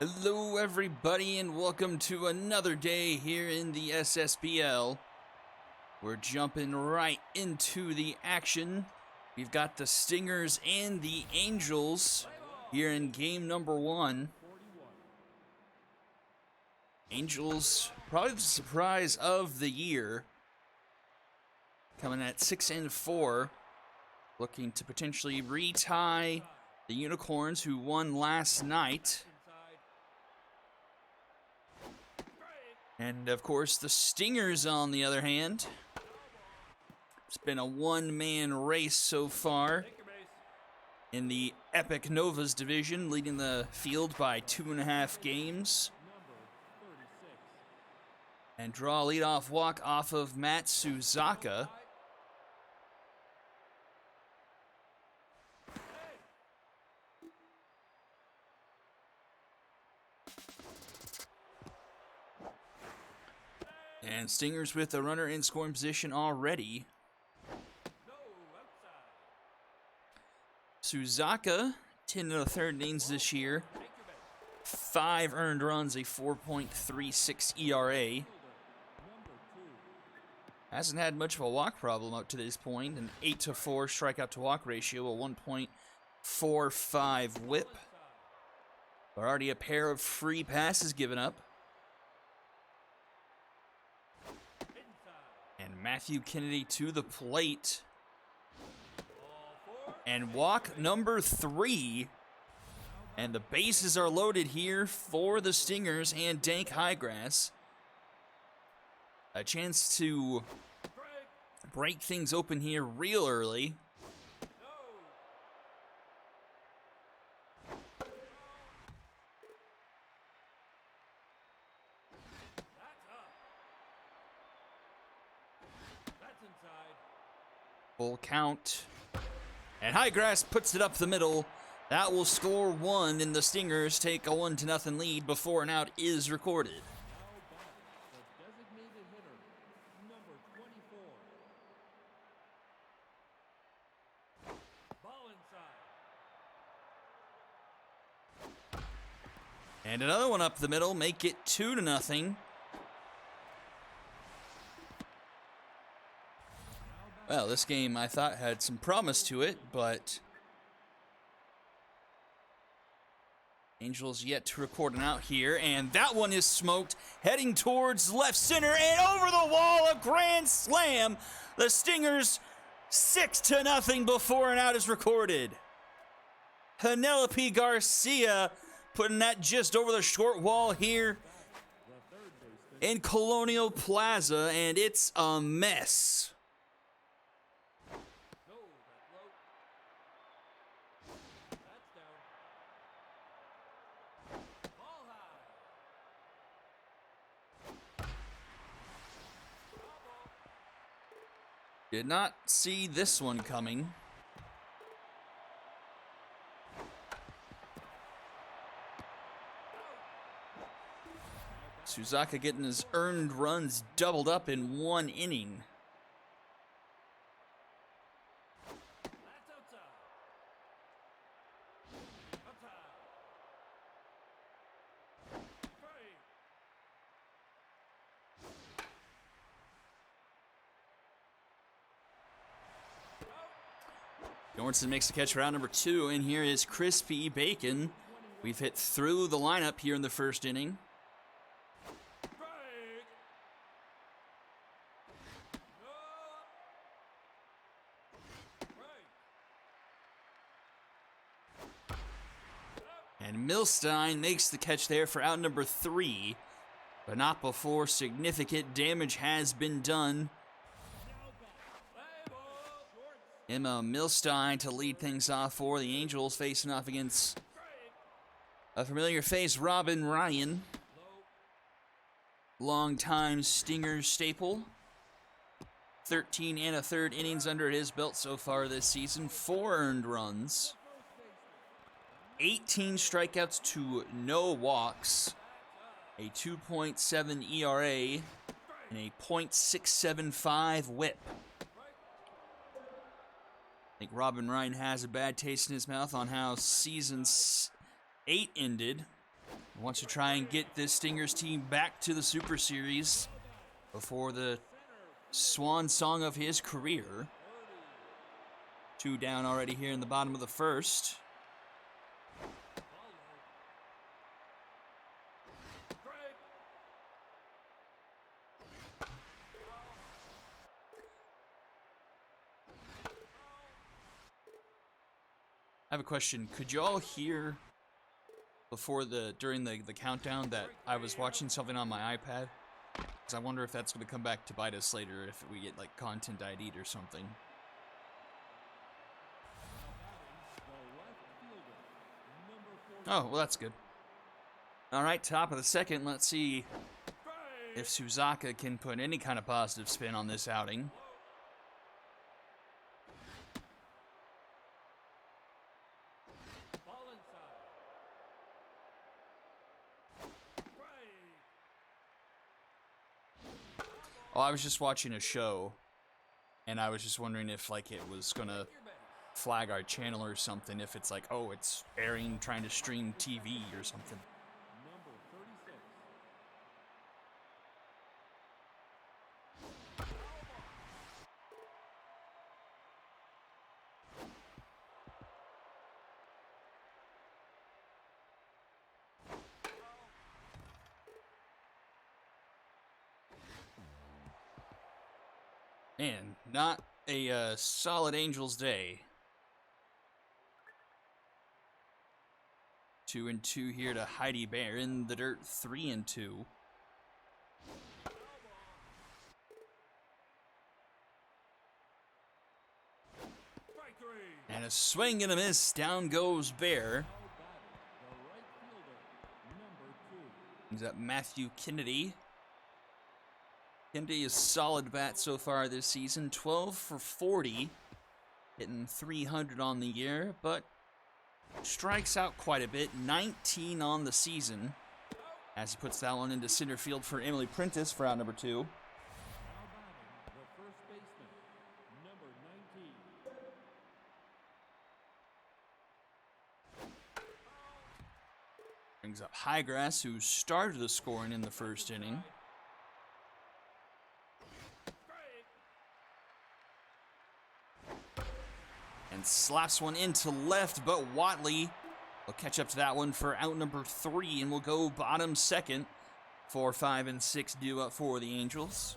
Hello everybody and welcome to another day here in the Ssbl. We're jumping right into the action. We've got the Stingers and the Angels here in game number 1. Angels, probably the surprise of the year, coming at 6-4, looking to potentially retie the Unicorns who won last night. And of course, the Stingers, on the other hand, it's been a one-man race so far in the Epic Novas division, leading the field by 2.5 games. And draw a leadoff walk off of Matt Suzaka. And Stingers with a runner in scoring position already. Suzaka, 10 1/3 innings this year. 5 earned runs, a 4.36 ERA. Hasn't had much of a walk problem up to this point. An 8-4 strikeout to walk ratio, a 1.45 whip. Already a pair of free passes given up. And Matthew Kennedy to the plate. And walk number 3. And the bases are loaded here for the Stingers and Dank Highgrass. A chance to break things open here real early. Full count. And Highgrass puts it up the middle. That will score 1, and the Stingers take a 1-0 lead before an out is recorded. And another one up the middle, make it 2-0. Well, this game I thought had some promise to it, but Angels yet to record an out here, and that one is smoked, heading towards left center, and over the wall, a grand slam. The Stingers 6-0 before an out is recorded. Penelope Garcia putting that just over the short wall here in Colonial Plaza, and it's a mess. Did not see this one coming. Suzaka getting his earned runs doubled up in 1 inning. Jornson makes the catch for out number 2, and here is Crispy Bacon. We've hit through the lineup here in the first inning. And Milstein makes the catch there for out number 3, but not before significant damage has been done. Emma Milstein to lead things off for the Angels, facing off against a familiar face, Robin Ryan. Longtime Stingers staple. 13 1/3 innings under his belt so far this season. 4 earned runs. 18 strikeouts to no walks. A 2.7 ERA and a .675 whip. I think Robin Ryan has a bad taste in his mouth on how season 8 ended. Wants to try and get this Stingers team back to the Super Series before the swan song of his career. 2 down already here in the bottom of the first. I have a question. Could you all hear during the countdown that I was watching something on my iPad? Because I wonder if that's going to come back to bite us later if we get like content ID'd or something. Oh, well, that's good. All right, top of the second. Let's see if Suzaka can put any kind of positive spin on this outing. Oh, I was just watching a show, and I was just wondering if like it was gonna flag our channel or something, if it's like, oh, it's airing, trying to stream TV or something. Man, not a solid Angels day. 2-2 here to Heidi Bear in the dirt. 3-2. And a swing and a miss. Down goes Bear. Brings up Matthew Kennedy. Kennedy is solid bat so far this season. 12 for 40. Hitting 300 on the year, but strikes out quite a bit. 19 on the season. As he puts that one into center field for Emily Prentice for out number 2. Brings up Highgrass, who started the scoring in the first inning. And slaps one into left, but Watley will catch up to that one for out number 3, and we'll go bottom second. 4, 5, and 6 due up for the Angels.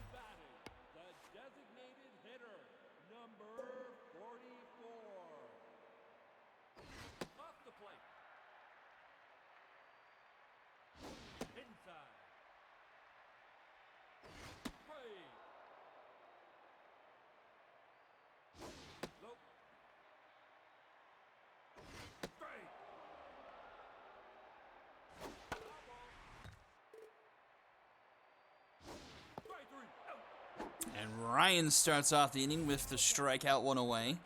And Ryan starts off the inning with the strikeout one away.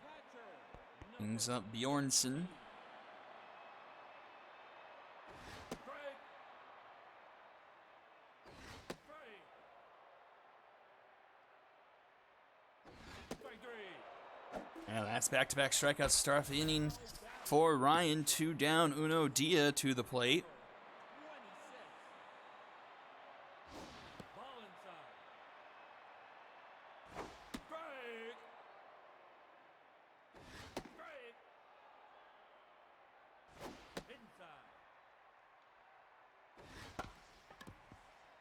Brings up Bjornsson. And that's back-to-back strikeouts to start off the inning for Ryan. 2 down, Uno Dia to the plate.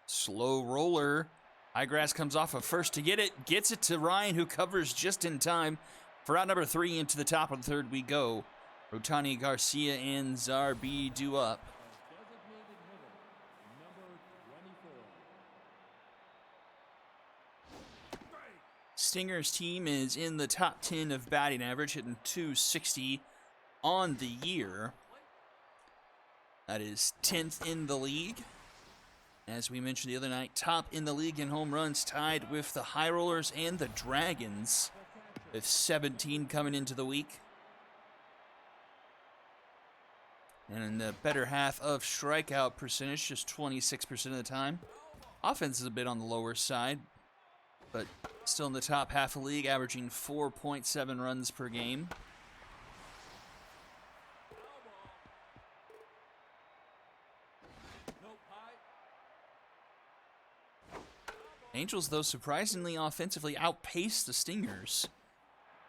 Slow roller. Highgrass comes off of first to get it. Gets it to Ryan, who covers just in time. For out number 3, into the top of the third we go. Rotani, Garcia, and Zarbi due up. Stingers team is in the top 10 of batting average, hitting .260 on the year. That is 10th in the league. As we mentioned the other night, top in the league in home runs, tied with the High Rollers and the Dragons, with 17 coming into the week. And in the better half of strikeout percentage, just 26% of the time. Offense is a bit on the lower side, but still in the top half of the league, averaging 4.7 runs per game. Angels, though, surprisingly offensively outpaced the Stingers.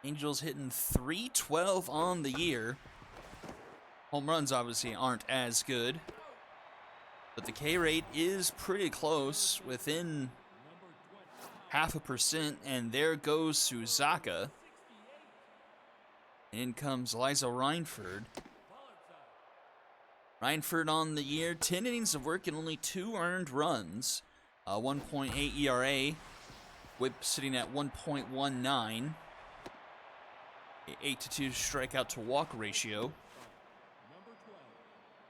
Angels hitting .312 on the year. Home runs obviously aren't as good, but the K rate is pretty close, within 0.5%, and there goes Suzaka. In comes Liza Reinford. Reinford on the year, 10 innings of work and only 2 earned runs. 1.8 ERA, whip sitting at 1.19. 8-2 strikeout to walk ratio.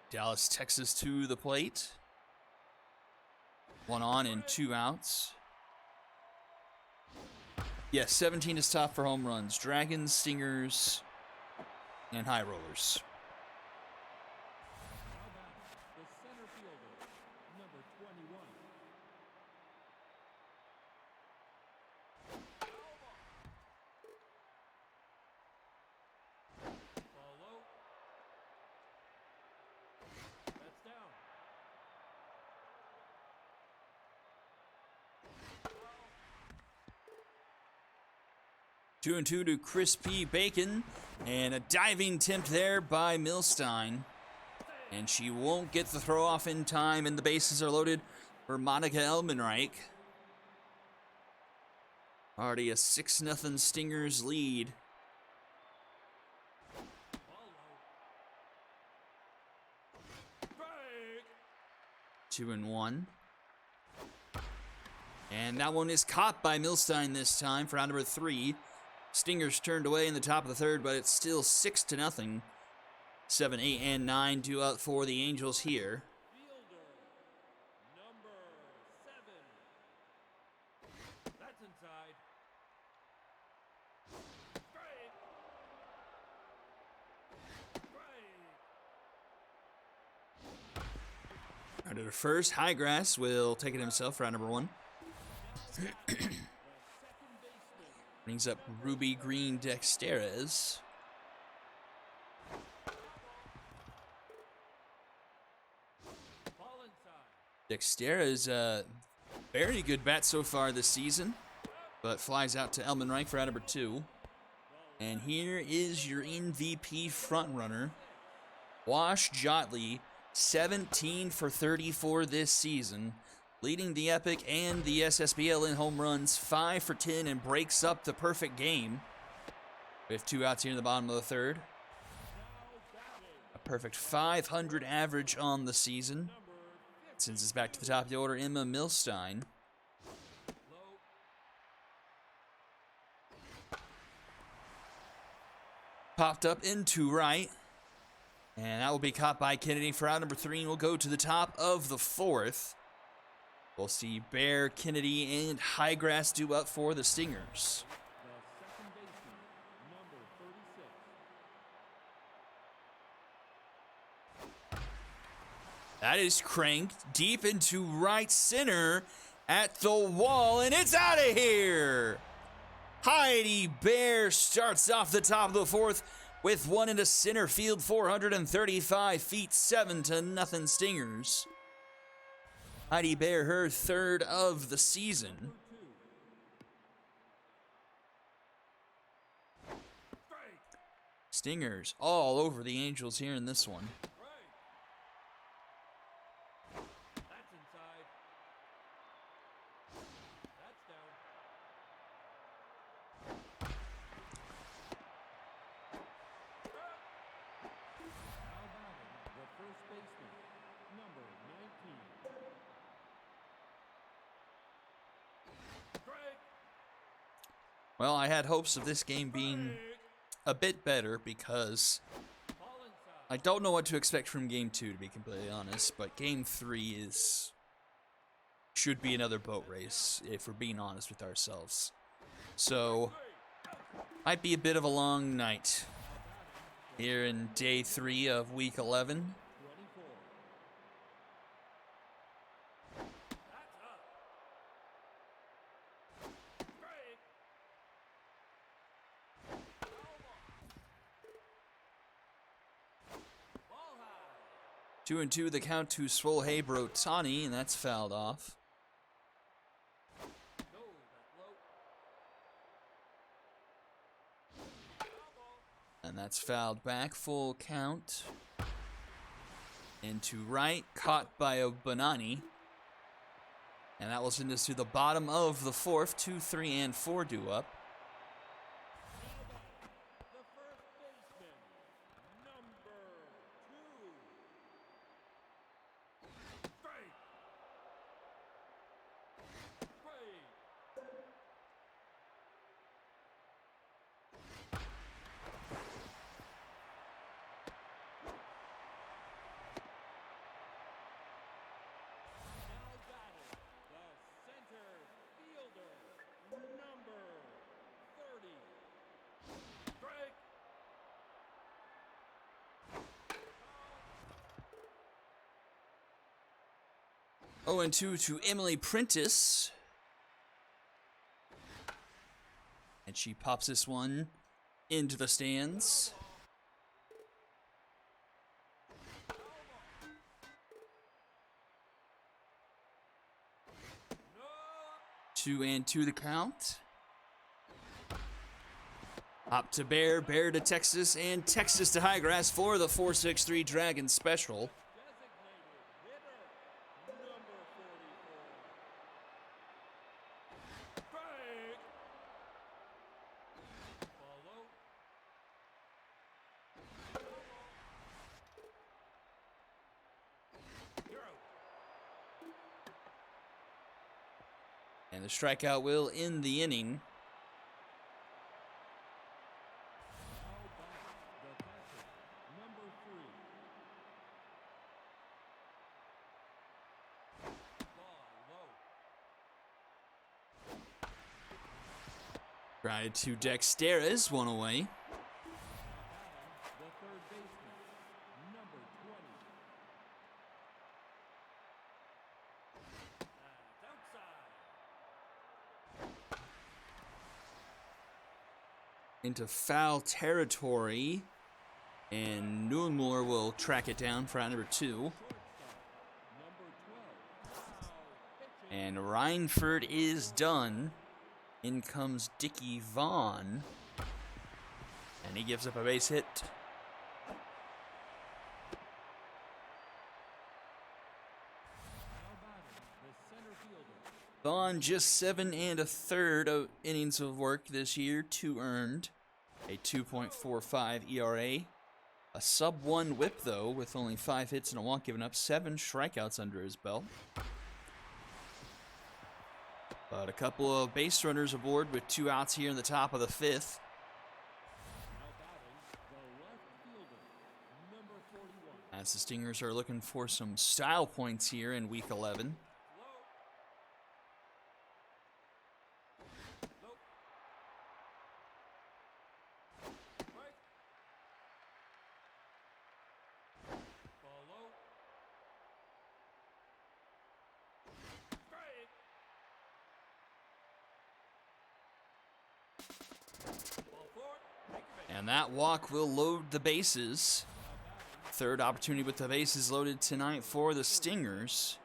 Dallas, Texas to the plate. 1 on and 2 outs. Yes, 17 is top for home runs. Dragons, Stingers, and High Rollers. Two and two to Crispy Bacon, and a diving attempt there by Milstein. And she won't get the throw off in time, and the bases are loaded for Monica Elmenreich. Already a 6-0 Stingers lead. Two and one. And that one is caught by Milstein this time for round number 3. Stingers turned away in the top of the third, but it's still 6-0. 7, 8, and 9 due out for the Angels here. That's inside. Round to first, Highgrass will take it himself for round number 1. Brings up Ruby Green Dexteres. Dexteres, a very good bat so far this season, but flies out to Elmenreich for round number 2. And here is your MVP frontrunner, Wash Jotley, 17 for 34 this season, leading the Epic and the Ssbl in home runs, 5 for 10, and breaks up the perfect game. We have 2 outs here in the bottom of the third. A perfect 500 average on the season. Sends us back to the top of the order, Emma Milstein. Popped up into right. And that will be caught by Kennedy for out number 3, and we'll go to the top of the 4th. We'll see Bear, Kennedy, and Highgrass due up for the Stingers. That is cranked deep into right center at the wall, and it's out of here. Heidi Bear starts off the top of the 4th with one into center field, 435 feet, 7-0 Stingers. Heidi Bear, her 3rd of the season. Stingers all over the Angels here in this one. That's inside. That's down. Now batting, the first baseman, number 19. Strike. Well, I had hopes of this game being a bit better because Ball inside. I don't know what to expect from Game 2, to be completely honest, but Game 3 should be another boat race, if we're being honest with ourselves. So, might be a bit of a long night here in Day 3 of Week 11. 24. That's up. Strike. Ball high. 2-2 the count to Swolhei Brotani, and that's fouled off. And that's fouled back, full count. Into right, caught by Banani. And that will send us to the bottom of the fourth. 2, 3, and 4 due up. The first baseman, number 2. Strike. Strike. Now batting, the center fielder, number 30. Strike. 0-2 to Emily Prentice. And she pops this one into the stands. No. 2-2 the count. Hop to Bear, Bear to Texas, and Texas to High Grass for the 4-6-3 Dragon Special. Designated hitter, number 44. Strike. Follow. You're out. And the strikeout will end the inning. Now back, the catcher, number 3. Ball low. Grounded to Dexteris, one away. Now batting, the third baseman, number 20. That's outside. Into foul territory. And Nuenmuller will track it down for out number 2. Shortstop, number 12. Foul. Pitching. And Reinford is done. In comes Dickie Vaughn. And he gives up a base hit. Now batting, the center fielder, Vaughn just 7 1/3 innings of work this year, 2 earned, a 2.45 ERA, a sub-1 WHIP though, with only 5 hits and a walk given up, 7 strikeouts under his belt. But a couple of base runners aboard with 2 outs here in the top of the 5th. now batting, the left fielder, number 41. As the Stingers are looking for some style points here in Week 11. Low. Low. Strike. Follow. Strike. Ball 4. Take your base. And that walk will load the bases. Third opportunity with the bases loaded tonight for the Stingers.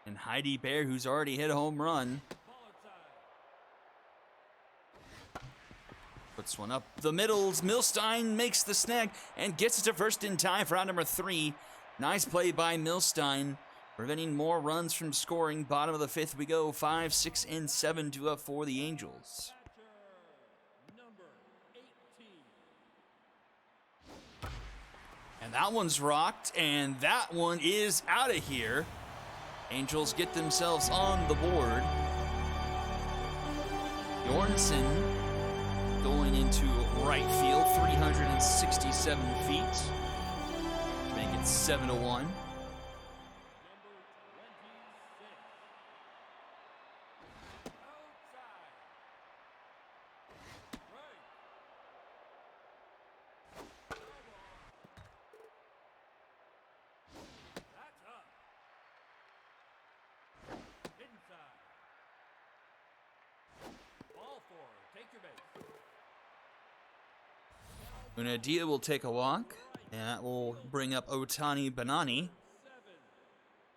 And Heidi Bear, who's already hit a home run, Ball outside. puts one up the middles. Milstein makes the snag and gets it to first in time for out number 3. Nice play by Milstein, preventing more runs from scoring. Bottom of the 5th we go. 5, 6, and 7 due up for the Angels. Catcher, number 18. And that one's rocked, and that one is out of here. Angels get themselves on the board. Jornsen going into right field, 367 feet, to make it 7-1. Number 26. Outside. Right. That's up. Inside. Ball 4. Take your base. Unadia will take a walk, and that will bring up Otani Banani. 7.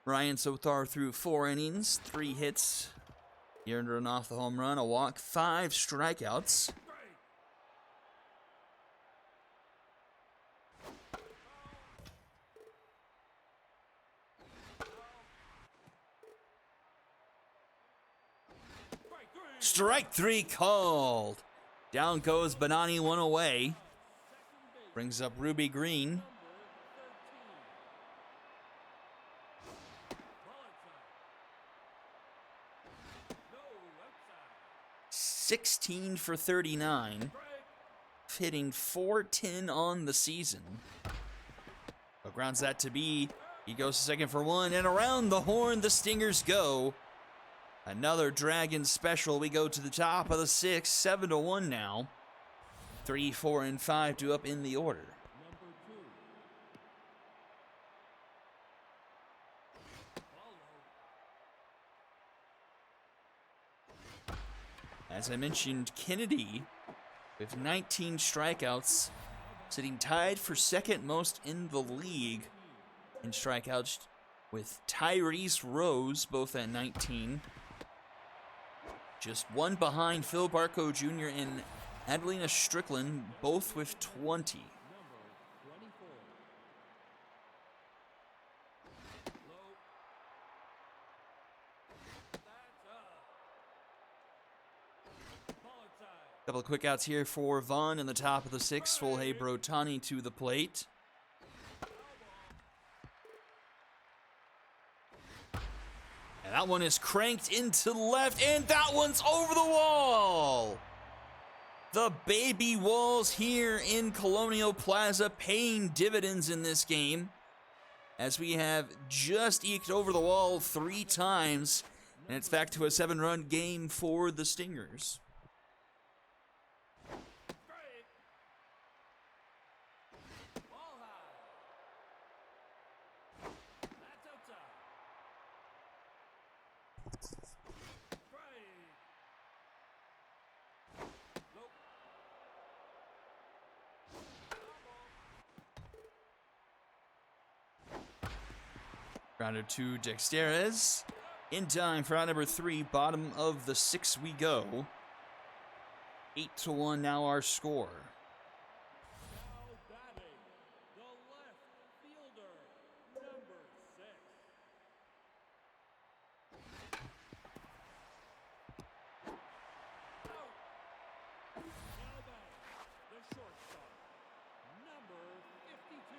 Ryan Sothar threw 4 innings, 3 hits. He earned a run off the home run, a walk, 5 strikeouts. Strike. Strike three called. Down goes Banani, one away. Brings up Ruby Green. 16 for 39. Hitting .410 on the season. But grounds that to be. He goes to second for one, and around the horn the Stingers go. Another Dragon special. We go to the top of the sixth, 7-1 now. 3, 4, and 5 to up in the order. As I mentioned, Kennedy with 19 strikeouts, sitting tied for second most in the league in strikeouts with Tyrese Rose, both at 19. Just one behind Phil Barco Jr. and Adelina Strickland, both with 20. Couple of quick outs here for Vaughn in the top of the sixth. Folhey Brotani to the plate. And that one is cranked into left, and that one's over the wall. The baby walls here in Colonial Plaza paying dividends in this game, as we have just eked over the wall 3 times, and it's back to a 7-run game for the Stingers. Grounded to Dexterez. In time for out number 3, bottom of the 6th we go. 8-1 now our score. Now batting, the left fielder, number 6. Out. Now batting, the shortstop, number 52.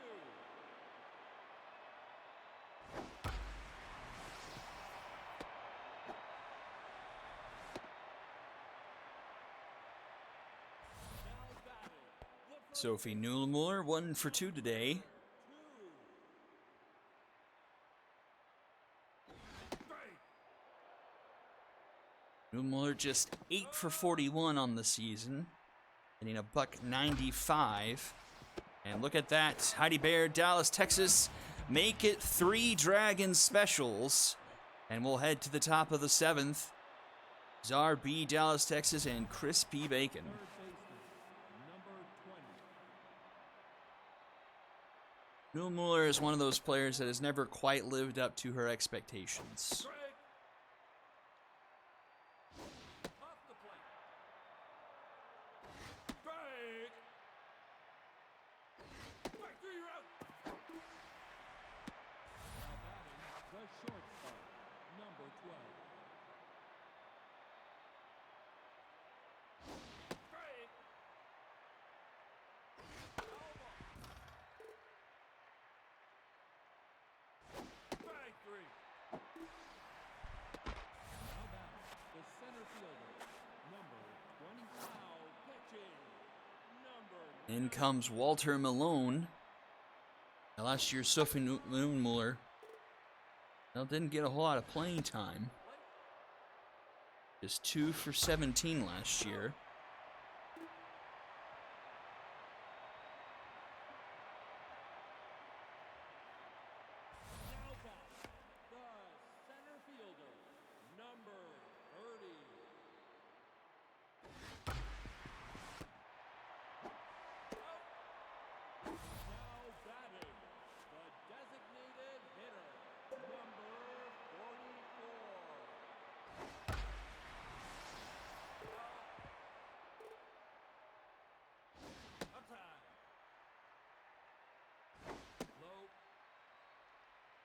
Sophie Newmuller, 1 for 2 today. Newmuller just 8 for 41 on the season, hitting a .195. And look at that, Heidi Baird, Dallas, Texas, make it 3 Dragon specials. And we'll head to the top of the 7th. Czar B, Dallas, Texas, and Chris P. Bacon. Newmuller is one of those players that has never quite lived up to her expectations. In comes Walter Malone. Now, last year, Sophie Newmuller didn't get a whole lot of playing time. Just 2 for 17 last year.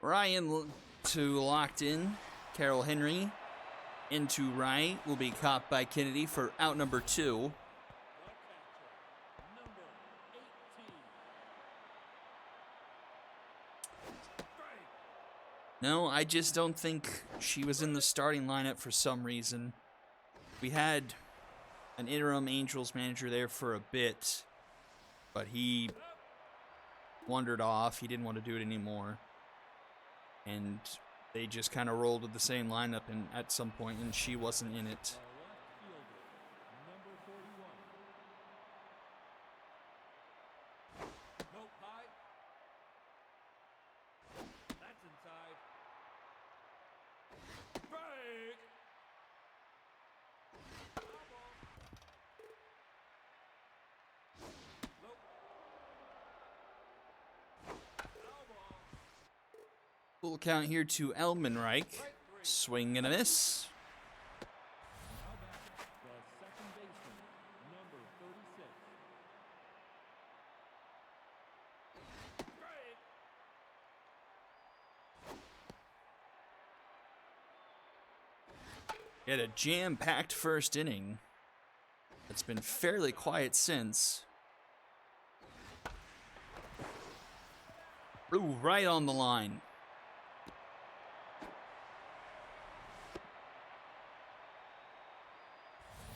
Ryan to locked in, Carol Henry, into right will be caught by Kennedy for out number 2. The catcher, number 18. Strike. No, I just don't think she was in the starting lineup for some reason. We had an interim Angels manager there for a bit, but he wandered off. He didn't want to do it anymore. And they just kind of rolled with the same lineup at some point, and she wasn't in it. The left fielder, number 41. Nope, high. That's inside. Strike. Foul ball. Nope. Foul ball. Full count here to Elmenreich. Swing and a miss. Now back, the second baseman, number 36. Strike. He had a jam-packed first inning. It's been fairly quiet since. Ooh, right on the line.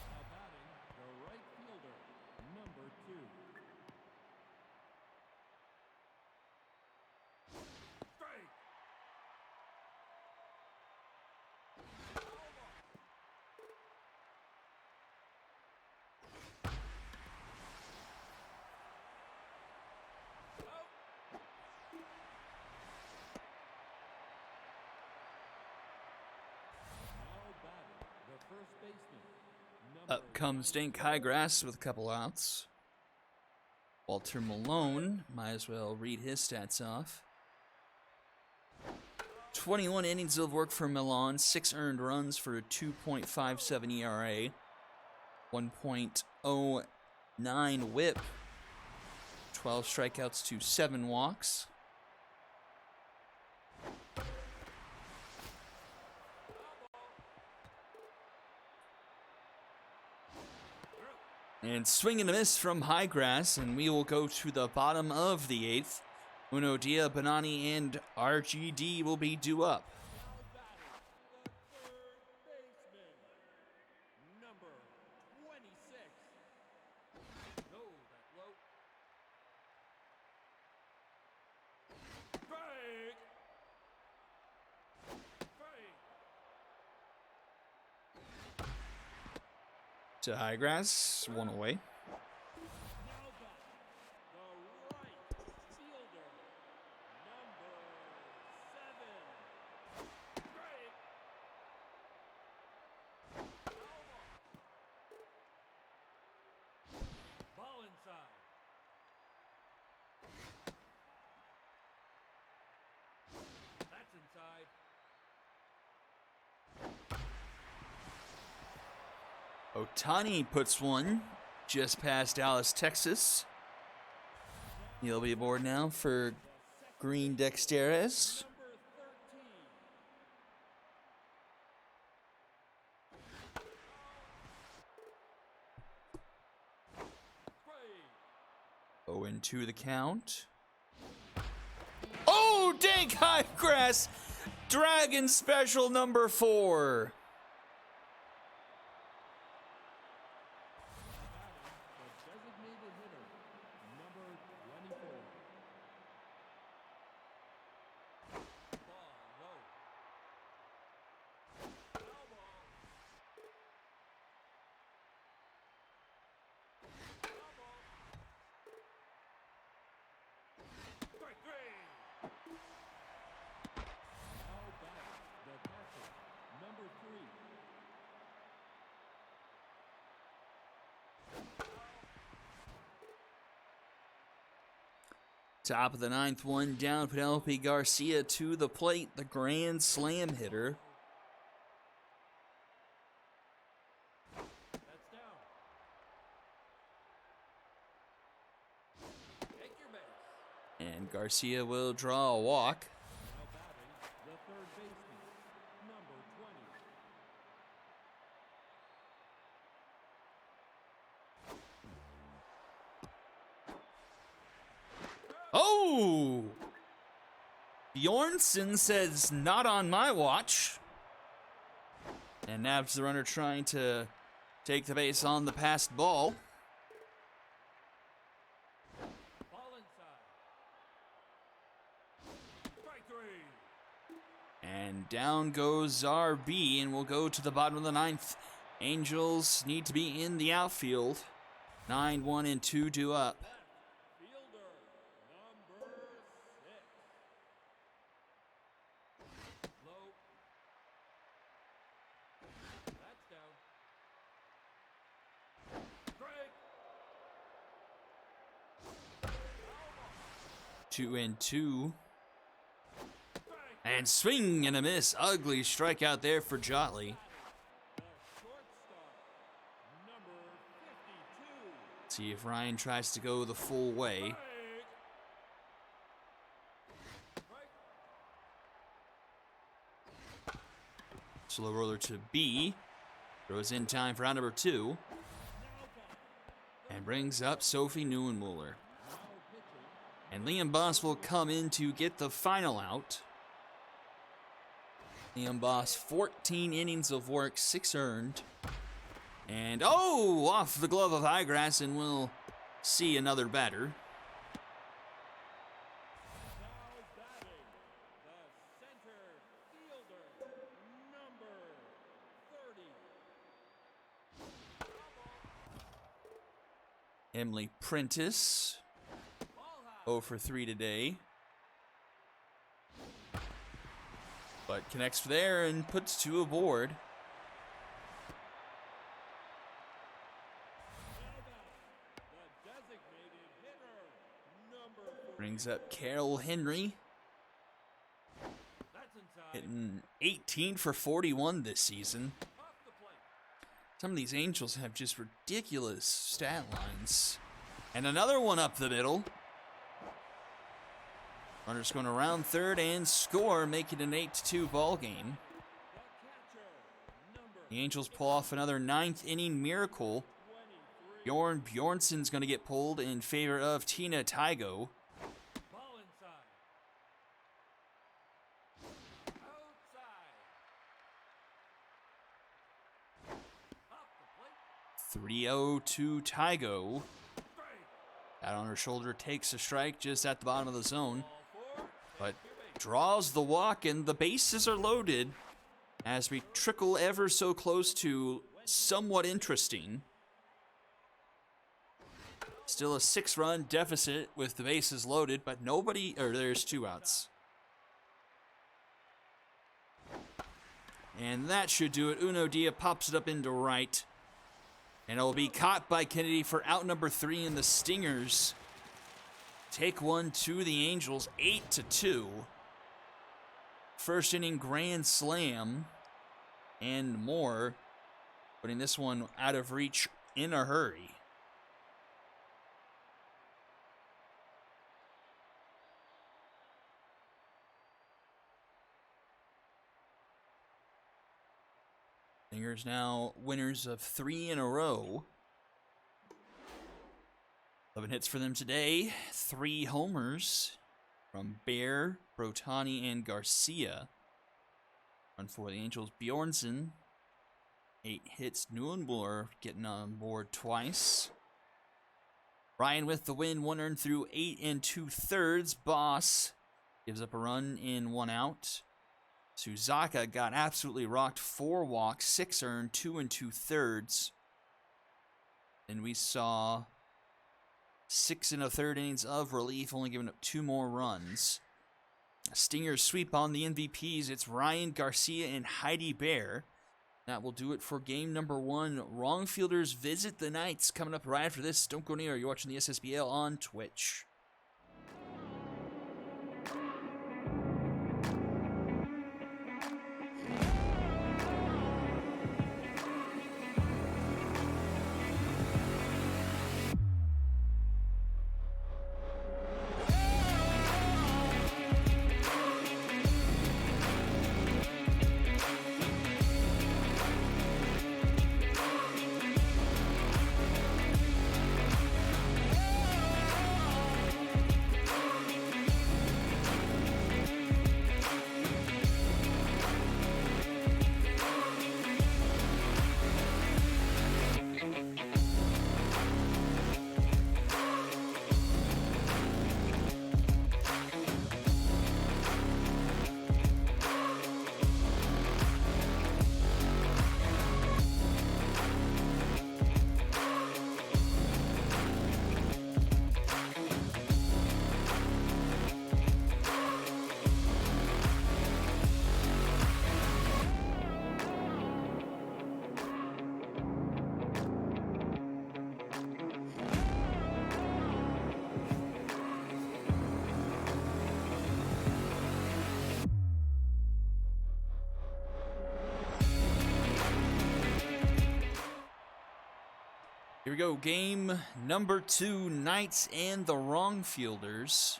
Now batting, the right fielder, number 2. Strike. Foul ball. Out. Now batting, the first baseman, number Up comes Dink Highgrass with a couple outs. Walter Malone, might as well read his stats off. 21 innings of work for Milan, 6 earned runs for a 2.57 ERA, 1.09 whip, 12 strikeouts to 7 walks. And swing and a miss from Highgrass, and we will go to the bottom of the 8th. Uno Dia, Bonani, and RGD will be due up. Now batting, the third baseman, number 26. No, that's low. Strike. Strike. To Highgrass, one away. Now back, the right fielder, number 7. Strike. Foul ball. Ball inside. That's inside. Otani puts one just past Dallas, Texas. He'll be aboard now for Green Dexteres. Number 13. Strike. 0-2 the count. Oh, Dink Highgrass! Dragon Special number 4. The designated hitter, number 24. Ball low. Foul ball. Foul ball. Strike 3. Now back, the catcher, number 3. Top of the 9th, one down. Penelope Garcia to the plate, the grand slam hitter. That's down. Take your base. And Garcia will draw a walk. Now batting, the third baseman, number 20. Oh! Bjornsson says, not on my watch. And nabs the runner trying to take the base on the passed ball. Ball inside. Strike three. And down goes RB, and we'll go to the bottom of the ninth. Angels need to be in the outfield. 9, 1, and 2 due up. Fielder number 6. Low. That's down. Strike. 2 and 2. Strike. And swing and a miss. Ugly strikeout there for Jotley. The shortstop number 52. See if Ryan tries to go the full way. Strike. Strike. Slow roller to B. Throws in time for round number 2. And brings up Sophie Neuenmuller. And Liam Boss will come in to get the final out. Liam Boss, 14 innings of work, 6 earned. And, oh, off the glove of Highgrass, and we'll see another batter. Now batting, the center fielder, number 30. Emily Prentice, Ball high. 0 for 3 today. But connects there and puts 2 aboard. Now batting, the designated hitter, number 40. Brings up Carol Henry, That's inside. hitting 18 for 41 this season. Off the plate. Some of these Angels have just ridiculous stat lines. And another one up the middle. Runner's going around third and score, making an 8-2 ball game. The catcher, number The Angels pull off another 9th inning miracle. 23. Bjorn Bjornsson's going to get pulled in favor of Tina Tygo. Ball inside. Outside. Off the plate. 3-0 to Tygo. Strike. Out on her shoulder, takes a strike just at the bottom of the zone. Ball 4. But draws the walk, and the bases are loaded as we trickle ever so close to somewhat interesting. Still a 6-run deficit with the bases loaded, but there's 2 outs. And that should do it. Uno Dia pops it up into right. And it'll be caught by Kennedy for out number 3, and the Stingers take one to the Angels, 8-2. First inning grand slam and more, putting this one out of reach in a hurry. Stingers now winners of 3 in a row. 11 hits for them today, 3 homers from Bear, Brotani, and Garcia. Run for the Angels, Bjornsson. 8 hits, Neuenmuller getting on board twice. Ryan with the win, 1 earned through 8 2/3. Boss gives up a run in 1 out. Suzaka got absolutely rocked, 4 walks, 6 earned, 2 2/3. And we saw 6 1/3 innings of relief, only giving up 2 more runs. Stingers sweep on the MVPs. It's Ryan, Garcia, and Heidi Bear. That will do it for game number 1. Wrong Fielders visit the Knights. Coming up right after this. Don't go near. You're watching the Ssbl on Twitch. Here we go, game number 2, Knights and the Wrong Fielders.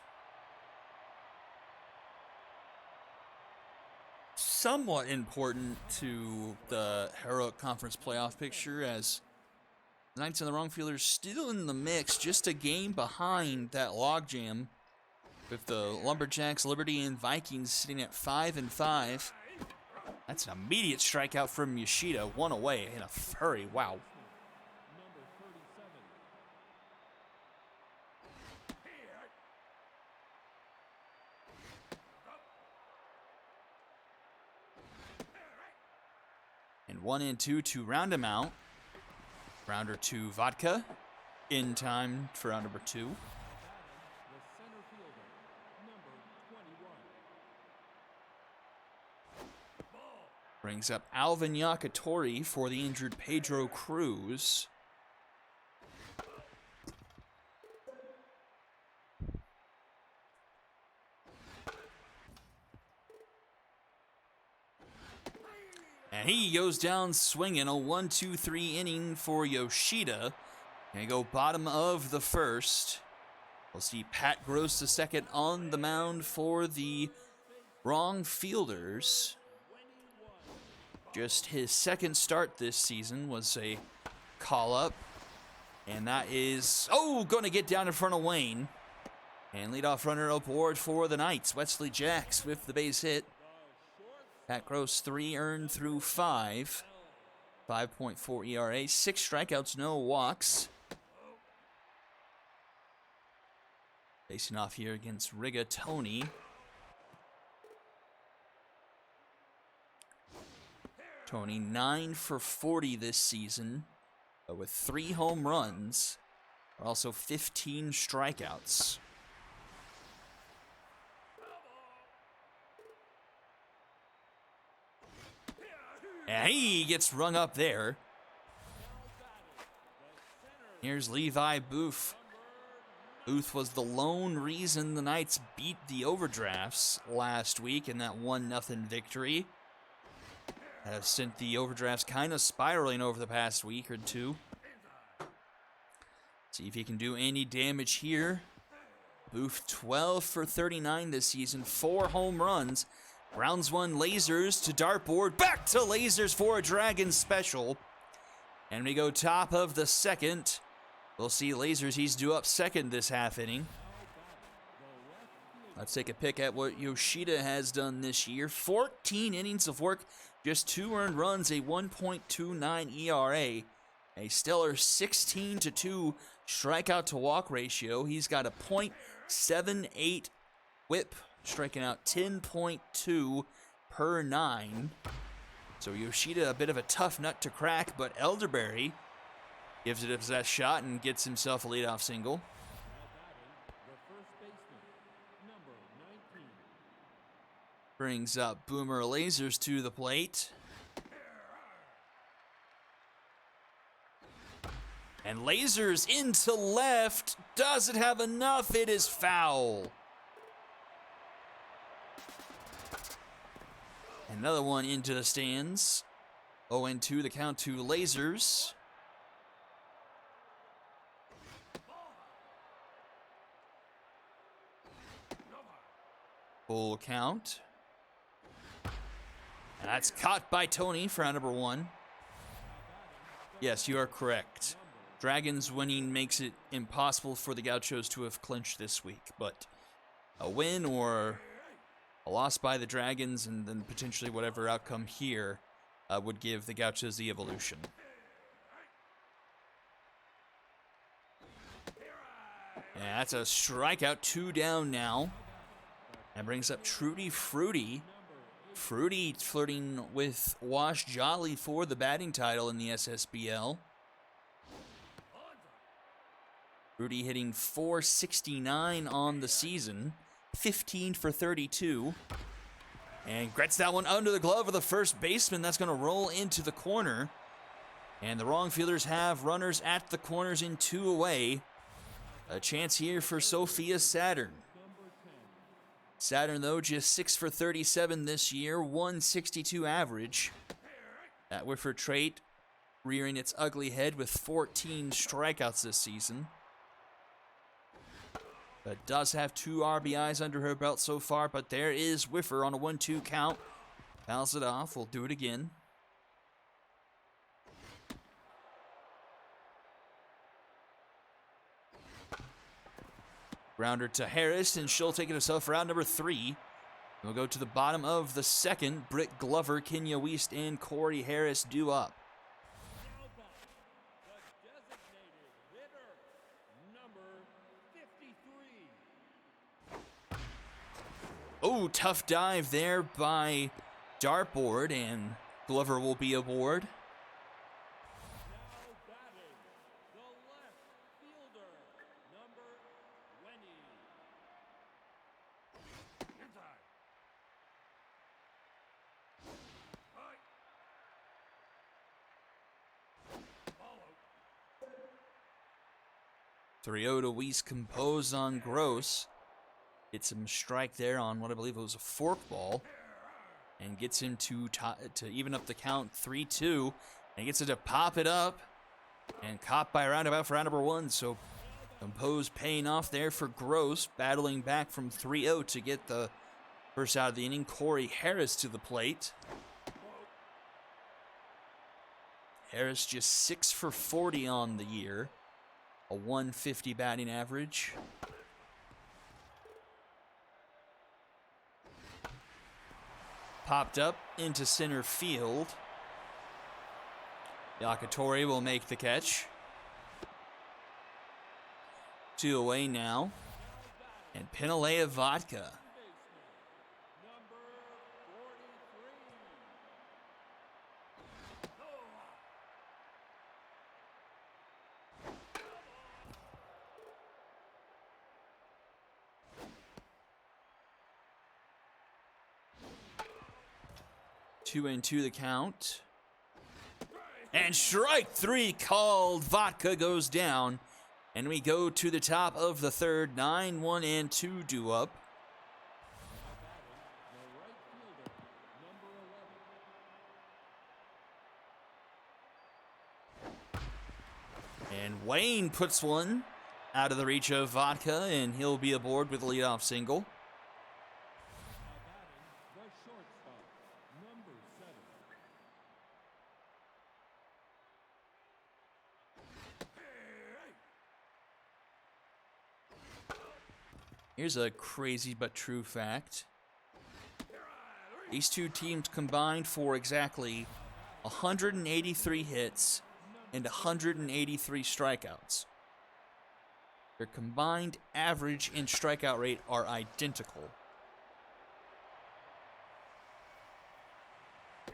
Somewhat important to the Heroic Conference playoff picture, as Knights and the Wrong Fielders still in the mix, just a game behind that logjam, with the Lumberjacks, Liberty, and Vikings sitting at 5-5. That's an immediate strikeout from Yoshida, one away in a hurry. Wow. And 1-2 to round him out. Rounder 2 Vodka in time for round number 2. Brings up Alvin Yakatori for the injured Pedro Cruz. And he goes down swinging, a 1-2-3 inning for Yoshida. Gonna go bottom of the first. We'll see Pat Gross the second on the mound for the Wrong Fielders. Just his second start this season was a call-up. And that is, gonna get down in front of Wayne. And leadoff runner aboard for the Knights. Wesley Jacks with the base hit. Pat Gross 3 earned through 5. 5.4 ERA, 6 strikeouts, no walks. Facing off here against Rigatoni. Tony 9 for 40 this season, but with 3 home runs, also 15 strikeouts. And he gets rung up there. Here's Levi Booth. Booth was the lone reason the Knights beat the Overdrafts last week in that 1-0 victory. That have sent the Overdrafts kind of spiraling over the past week or two. See if he can do any damage here. Booth 12 for 39 this season, 4 home runs. Rounds 1 lasers to dartboard, back to lasers for a Dragons special. And we go top of the second. We'll see lasers, he's due up second this half inning. Let's take a pick at what Yoshida has done this year. 14 innings of work, just 2 earned runs, a 1.29 ERA, a stellar 16-2 strikeout to walk ratio. He's got a .78 whip, striking out 10.2 per 9. So Yoshida, a bit of a tough nut to crack, but Elderberry gives it a possessed shot and gets himself a leadoff single. Brings up Boomer Lasers to the plate. And Lasers into left. Does it have enough? It is foul. Another one into the stands. 0-2 the count to Lasers. Full count. And that's caught by Tony for round number 1. Yes, you are correct. Dragons winning makes it impossible for the Gauchos to have clinched this week, but a win or a loss by the Dragons and then potentially whatever outcome here would give the Gauchos the evolution. Yeah, that's a strikeout, 2 down now. That brings up Trudy Fruity. Fruity flirting with Wash Jolly for the batting title in the Ssbl. Fruity hitting .469 on the season, 15 for 32. And gets that one under the glove of the first baseman. That's going to roll into the corner. And the Wrong Fielders have runners at the corners in 2 away. A chance here for Sophia Saturn. Saturn, though, just 6 for 37 this year, 162 average. That Whiffer trait rearing its ugly head with 14 strikeouts this season. But does have 2 RBIs under her belt so far, but there is whiffer on a 1-2 count. Fouls it off. We'll do it again. Grounder to Harris, and she'll take it herself for out number 3. We'll go to the bottom of the second. Britt Glover, Kenya Weist, and Corey Harris due up. Now back, the designated hitter, number 53. Oh, tough dive there by Dartboard, and Glover will be aboard. Now batting, the left fielder, number 20. Inside. Right. Follow. 3-0 to Weiss, composed on Gross. Gets him strike there on what I believe was a forkball. And gets him to even up the count 3-2. And gets it to pop it up. And caught by roundabout for round number 1. So composed paying off there for Gross. Battling back from 3-0 to get the first out of the inning. Corey Harris to the plate. Harris just 6 for 40 on the year. A 150 batting average. Popped up into center field. Yakatori will make the catch. 2 away now. And Pinalea Vodka. Number 2-2 the count. And strike 3 called. Vodka goes down. And we go to the top of the third. 9-1 and 2 due up. the right fielder, number 11. And Wayne puts one out of the reach of Vodka, and he'll be aboard with a leadoff single. Now batting, the shortstop, number 7. Here's a crazy but true fact. These two teams combined for exactly 183 hits and 183 strikeouts. Their combined average and strikeout rate are identical. The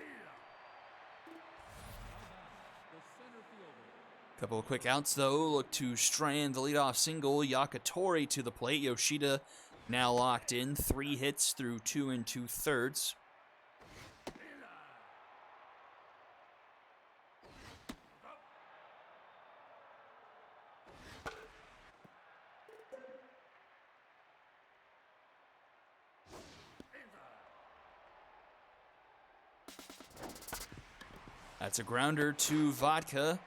center fielder, Couple of quick outs though. Look to strand the leadoff single. Yakatori to the plate. Yoshida now locked in. 3 hits through 2 2/3. That's a grounder to Vodka.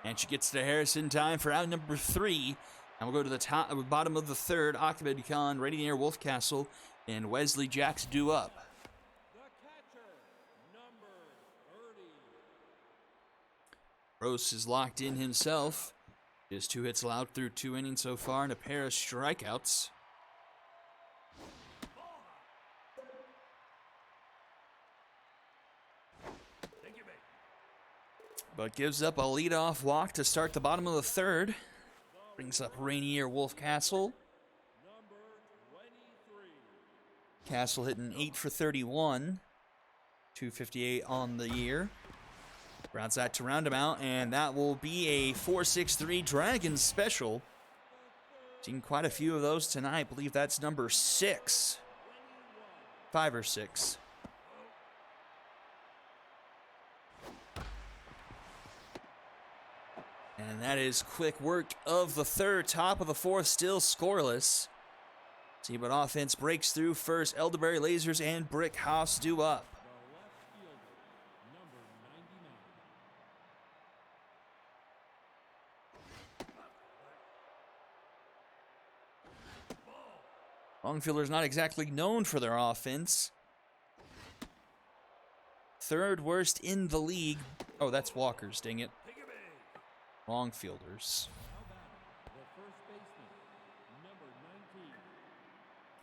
And she gets to Harris in time for out number 3. And we'll go to the bottom of the third. Ahmed Khan, Radiator Wolfcastle, and Wesley Jacks due up. the catcher, number 30. Gross is locked in himself. Just 2 hits allowed through 2 innings so far and a pair of strikeouts. Thank you, mate. But gives up a leadoff walk to start the bottom of the third. Brings up Rainier Wolfcastle. Number 23. Castle hitting 8 for 31. 258 on the year. Rounds that to roundabout, and that will be a 4-6-3 Dragons special. Seen quite a few of those tonight. I believe that's number 6. 5 or 6. And that is quick work of the third. Top of the fourth, still scoreless. See what offense breaks through first. Elderberry Lasers and Brick House due up. The left fielder, number 99. Wrong fielder's not exactly known for their offense. Third worst in the league. Oh, that's Walker's, dang it. Wrong fielders.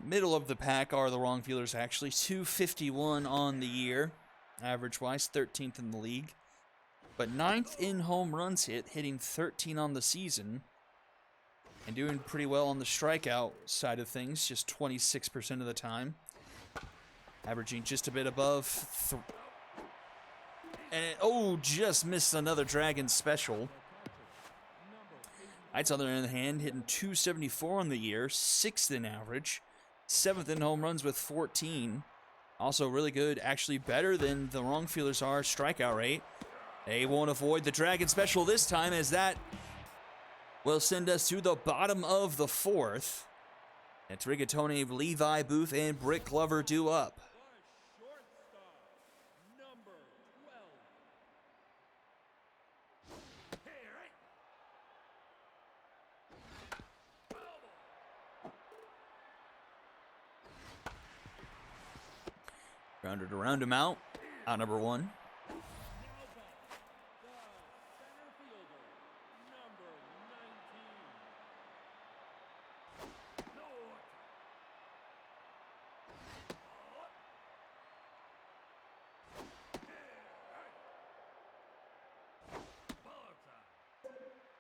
Middle of the pack are the wrong fielders, actually. 251 on the year, average-wise, 13th in the league. But 9th in home runs hit, hitting 13 on the season. And doing pretty well on the strikeout side of things, just 26% of the time. Averaging just a bit above. Just missed another Dragon special. Knights, on the other hand, hitting 274 on the year, 6th in average. 7th in home runs with 14. Also really good, actually better than the wrong fielders are, strikeout rate. They won't avoid the Dragon special this time, as that will send us to the bottom of the 4th. It's Rigatoni, Levi, Booth, and Brick Glover due up. Grounder to round him out number 1.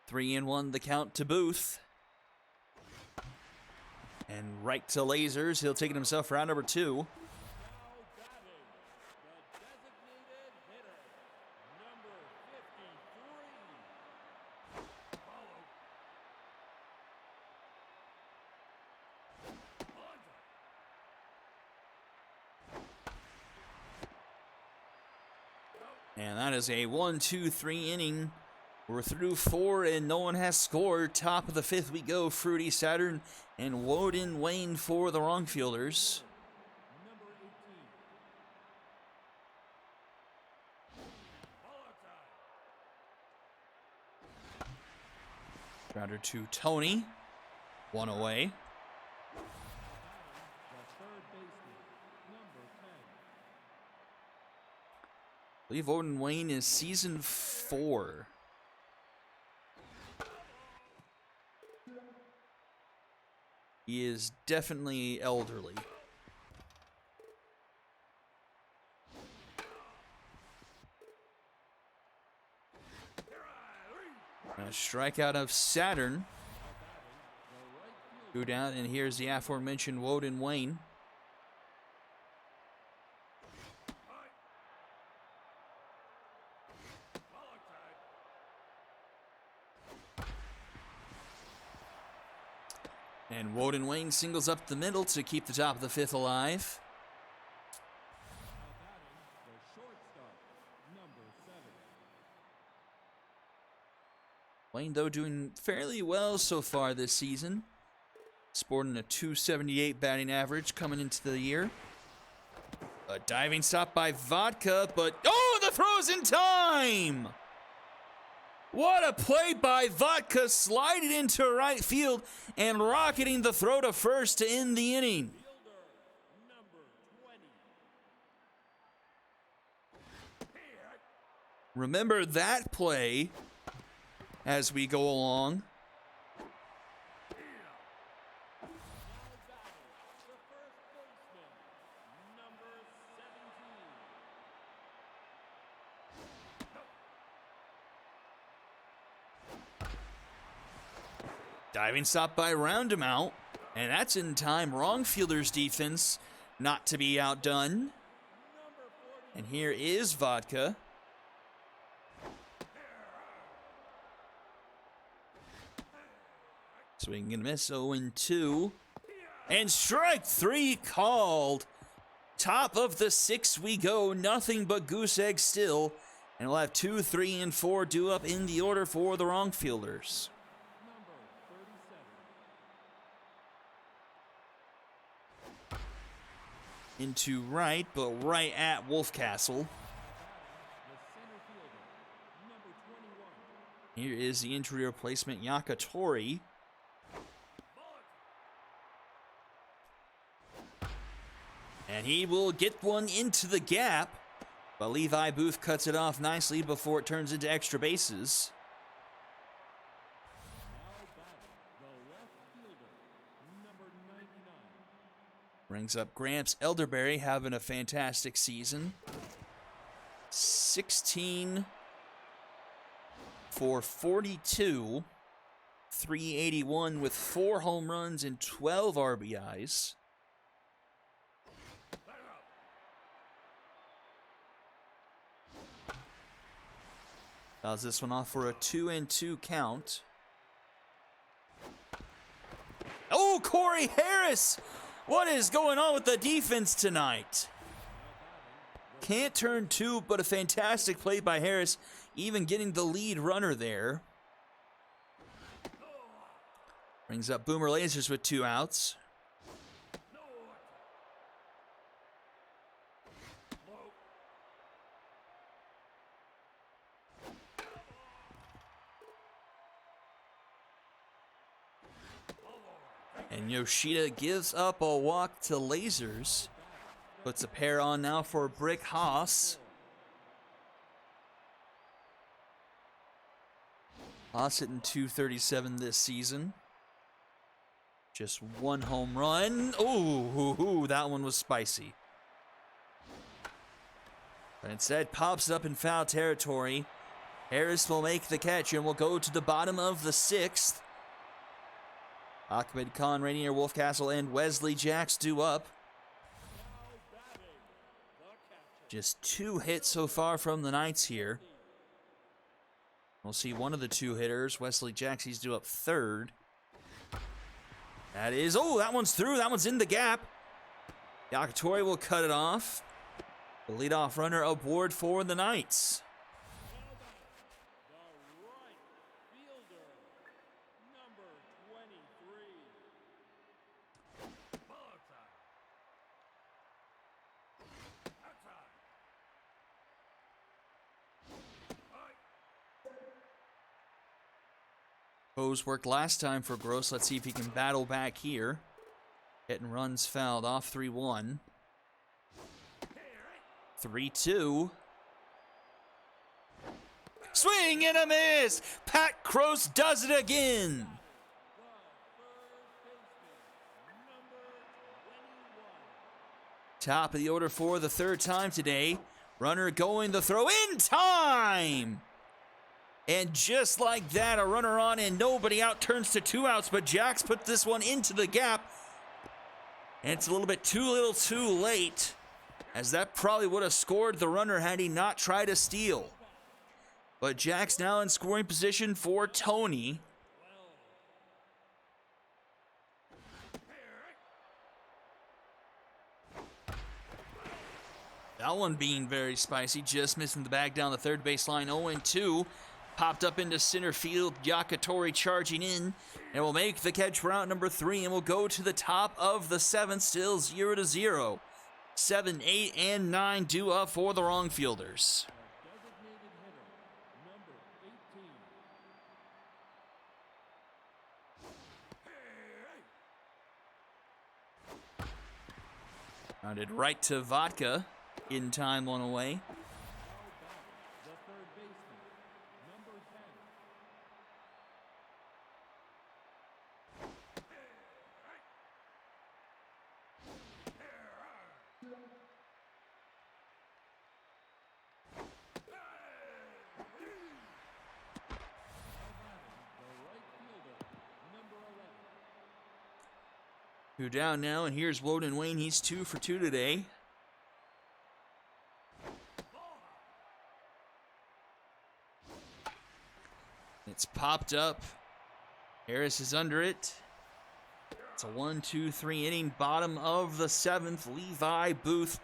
Three and 1, the count to Booth. And right to Lasers. He'll take it himself, round number 2. And that is a 1-2-3 inning. We're through 4 and no one has scored. Top of the 5th we go. Fruity Saturn and Woden Wayne for the wrong fielders. Grounder to Tony. 1 away. I believe Woden Wayne is season 4. He is definitely elderly. A strikeout of Saturn. Go down, and here's the aforementioned Woden Wayne. And Woden Wayne singles up the middle to keep the top of the 5th alive. Wayne, though, doing fairly well so far this season. Sporting a 278 batting average coming into the year. A diving stop by Vodka, but oh, the throw's in time! What a play by Vodka, sliding into right field and rocketing the throw to first to end the inning. Remember that play as we go along. Diving stop by Roundabout, and that's in time. Wrong fielder's defense not to be outdone. And here is Vodka. Swing and miss, 0-2. And strike 3 called. Top of the 6th we go. Nothing but goose egg still. And we'll have 2, 3, and 4 due up in the order for the wrong fielders. Into right, but right at Wolfcastle. Here is the injury replacement, Yakatori. And he will get one into the gap, but Levi Booth cuts it off nicely before it turns into extra bases. Now batting, the left fielder, number 99. Brings up Gramps Elderberry, having a fantastic season. 16 for 42, 381 with 4 home runs and 12 RBIs. Fouls this one off for a 2-2 count. Oh, Corey Harris! What is going on with the defense tonight? Can't turn 2, but a fantastic play by Harris, even getting the lead runner there. Brings up Boomer Lasers with 2 outs. And Yoshida gives up a walk to Lasers. Puts a pair on now for Brick Haas. Haas hitting .237 this season. Just 1 home run. Oh, that one was spicy. But instead pops up in foul territory. Harris will make the catch and will go to the bottom of the 6th. Ahmed Khan, Rainier Wolfcastle, and Wesley Jacks due up. Just 2 hits so far from the Knights here. We'll see one of the 2 hitters, Wesley Jacks, he's due up 3rd. That is, that one's through. That one's in the gap. Yakatori will cut it off. The leadoff runner aboard for the Knights. Pose worked last time for Gross. Let's see if he can battle back here. Getting runs fouled off 3-1. 3-2. Swing and a miss! Pat Gross does it again! Top of the order for the 3rd time today. Runner going the throw in time! And just like that, a runner on and nobody out turns to 2 outs, but Jacks put this one into the gap. And it's a little bit too little too late, as that probably would have scored the runner had he not tried to steal. But Jacks now in scoring position for Tony. That one being very spicy, just missing the bag down the 3rd base line, 0-2. Popped up into center field, Yakatori charging in, and will make the catch for out number 3, and will go to the top of the 7th, still 0-0. 7, 8, and 9 due up for the wrong fielders. Rounded right to Vodka, in time, 1 away. Two down now, and here's Woden Wayne. He's 2 for 2 today. It's popped up. Harris is under it. It's a 1-2-3 inning, bottom of the 7th. Levi Booth,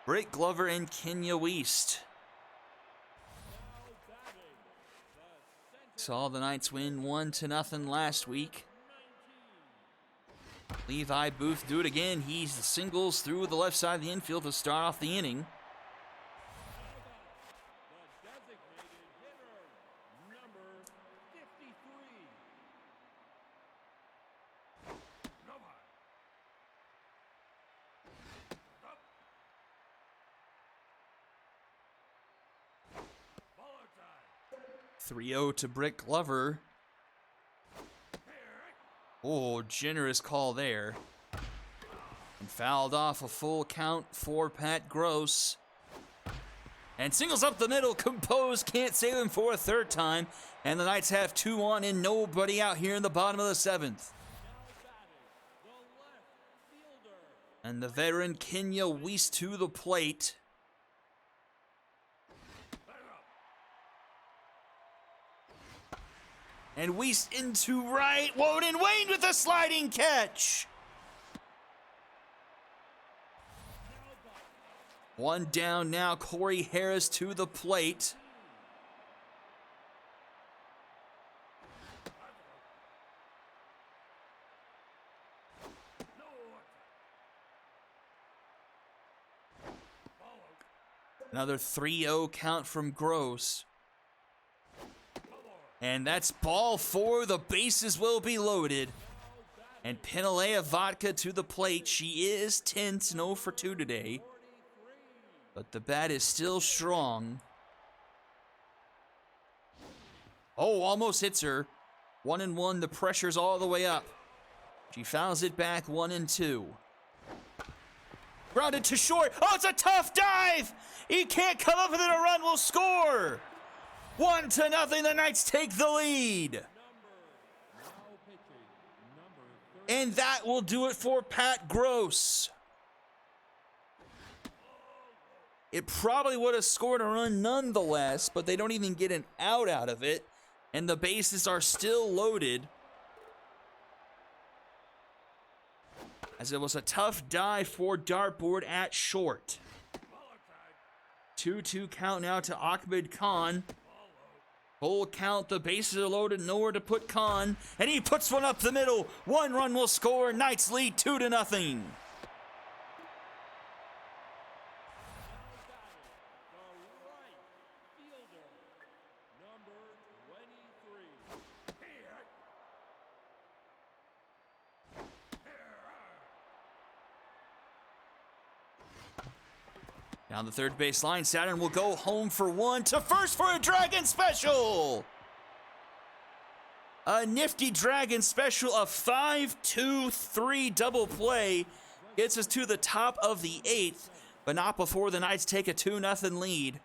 Britt Glover, and Kenya Weist. Saw the Knights win 1-0 last week. Levi Booth do it again. He's the singles through the left side of the infield to start off the inning. 3-0 to Brick Glover. Oh, generous call there. And fouled off a full count for Pat Gross. And singles up the middle, composed, can't save him for a third time. And the Knights have 2 on and nobody out here in the bottom of the 7th. And the veteran Kenya Weiss to the plate. And Weiss into right. Woden Wayne with a sliding catch. One down now. Corey Harris to the plate. Another 3-0 count from Gross. And that's ball 4. The bases will be loaded. And Pinalea Vodka to the plate. She is tense, 0 for 2 today. But the bat is still strong. Oh, almost hits her. 1-1, the pressure's all the way up. She fouls it back, 1-2. Grounded to short. Oh, it's a tough dive. He can't come up with it. A run will score. 1-0. The Knights take the lead. And that will do it for Pat Gross. It probably would have scored a run nonetheless, but they don't even get an out of it. And the bases are still loaded. As it was a tough dive for Dartboard at short. 2-2 count now to Ahmed Khan. Full count, the bases are loaded, nowhere to put Khan. And he puts one up the middle. 1 run will score, Knights lead 2-0. Down the third base line, Saturn will go home for 1 to first for a Dragon Special. A nifty Dragon Special, a 5-2-3 double play gets us to the top of the 8th, but not before the Knights take a 2-0 lead.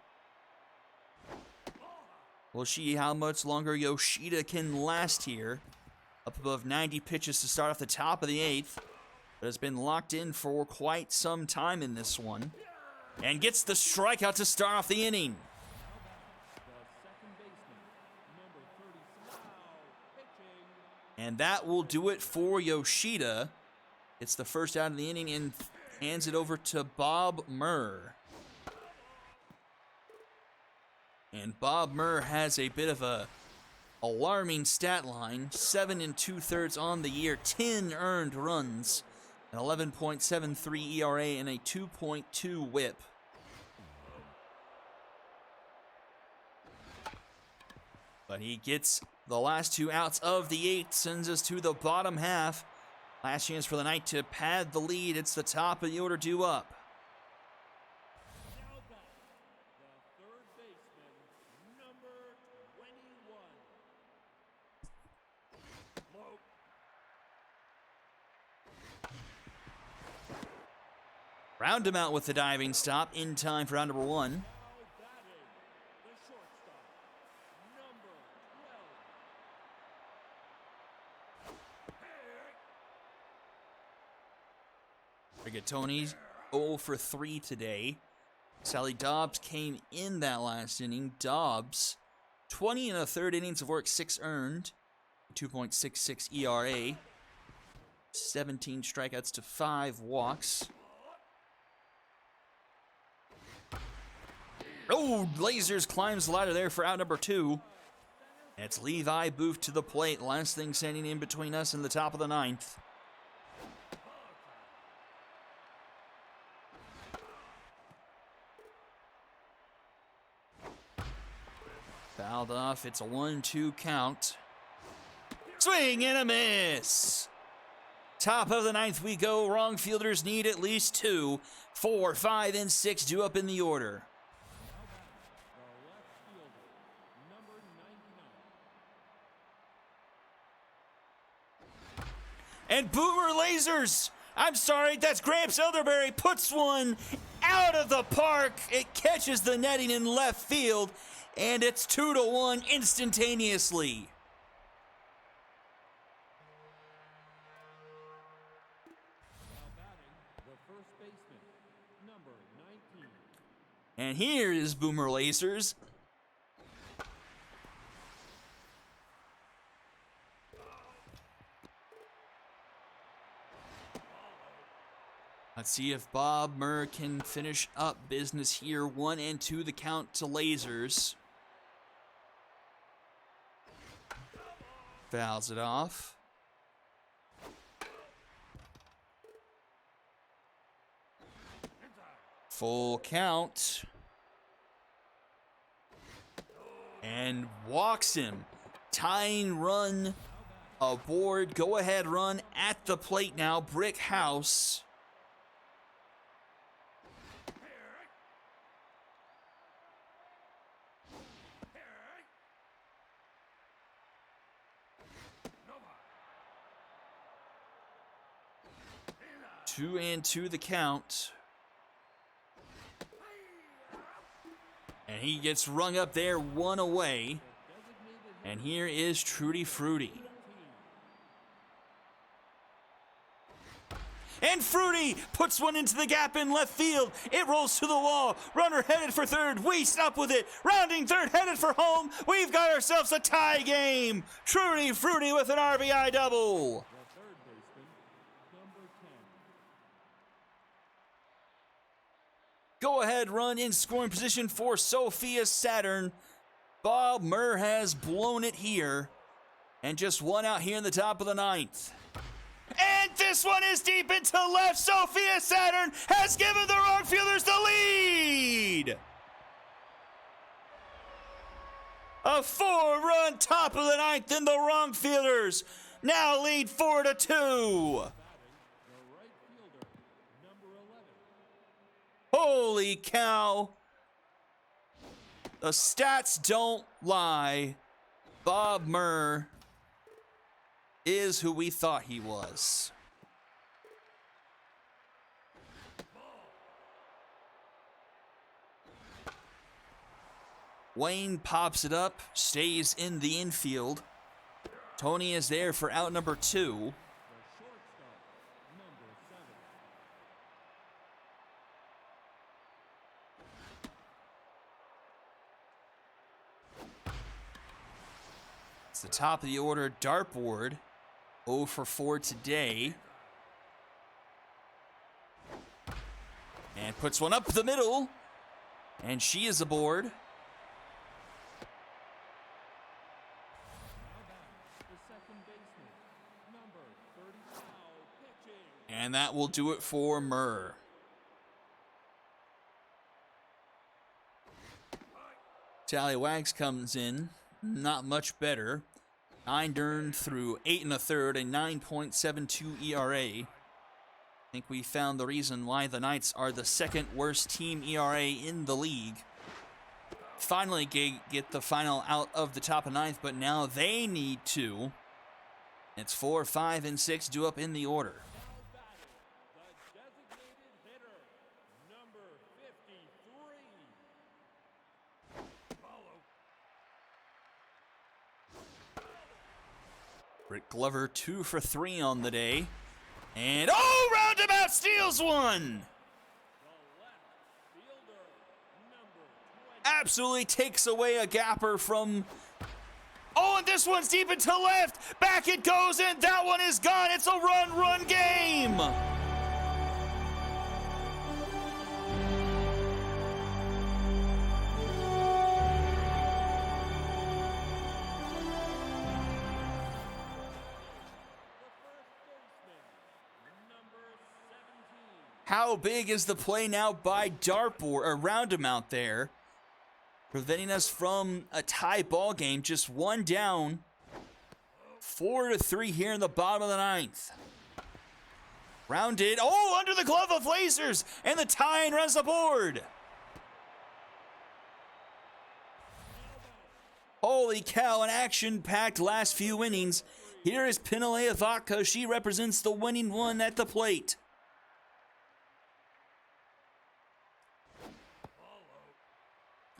We'll see how much longer Yoshida can last here. Up above 90 pitches to start off the top of the 8th, but has been locked in for quite some time in this one. And gets the strikeout to start off the inning. And that will do it for Yoshida. It's the first out of the inning and hands it over to Bob Murr. And Bob Murr has a bit of a alarming stat line. 7 2/3 on the year, 10 earned runs, an 11.73 ERA, and a 2.2 whip. But he gets the last 2 outs of the 8th, sends us to the bottom half. Last chance for the Knight to pad the lead. It's the top of the order due up. Now back, the third baseman, number 21. Low. Round him out with the diving stop in time for round number 1. Now batting, the shortstop, number 12. Rigatoni's 0 for 3 today. Sally Dobbs came in that last inning. Dobbs, 20 1/3 innings of work, 6 earned, 2.66 ERA, 17 strikeouts to 5 walks. Oh, Lasers climbs the ladder there for out number 2. And it's Levi Booth to the plate. Last thing standing in between us and the top of the 9th. Fouled off. It's a 1-2 count. Swing and a miss. Top of the 9th we go. Wrong fielders need at least 2. 4, 5, and 6 due up in the order. The left fielder, number 99. And Boomer Lasers, I'm sorry, that's Gramps Elderberry, puts one out of the park. It catches the netting in left field, and it's 2-1 instantaneously. Now batting, the first baseman, number 19. And here is Boomer Lasers. Let's see if Bob Murr can finish up business here. 1-2 the count to Lasers. Fouls it off. Full count. And walks him. Tying run aboard. Go ahead run at the plate now. Brick House. Two and two the count. And he gets rung up there, one away. And here is Trudy Fruity. And Fruity puts one into the gap in left field. It rolls to the wall. Runner headed for third. We stop with it. Rounding third, headed for home. We've got ourselves a tie game. Trudy Fruity with an RBI double. The third baseman, number 10. Go ahead run in scoring position for Sophia Saturn. Bob Murr has blown it here. And just one out here in the top of the ninth. And this one is deep into left. Sophia Saturn has given the wrong fielders the lead. A 4-run top of the ninth, and the wrong fielders now lead 4-2. The right fielder, number 11. Holy cow. The stats don't lie. Bob Murr is who we thought he was. Wayne pops it up, stays in the infield. Tony is there for out number 2. The shortstop, number 7. It's the top of the order dartboard. 0 for 4 today. And puts one up the middle. And she is aboard. The second baseman, number 35, pitching. And that will do it for Murr. Tallywags comes in. Not much better. 9 earned through 8 1/3, a 9.72 ERA. I think we found the reason why the Knights are the second worst team ERA in the league. Finally get the final out of the top of ninth, but now they need to. It's 4, 5, and 6 due up in the order. Now batting, the designated hitter, number 53. Britt Glover 2 for 3 on the day. And roundabout steals one! The left fielder, number 20. Absolutely takes away a gapper from... and this one's deep into left. Back it goes, and that one is gone. It's a run game. How big is the play now by dartboard or roundabout there, preventing us from a tie ball game? Just one down, 4-3 here in the bottom of the ninth. Rounded, under the glove of Lasers, and the tying runs aboard. Holy cow, an action-packed last few innings. Here is Pinalea Vodka. She represents the winning one at the plate.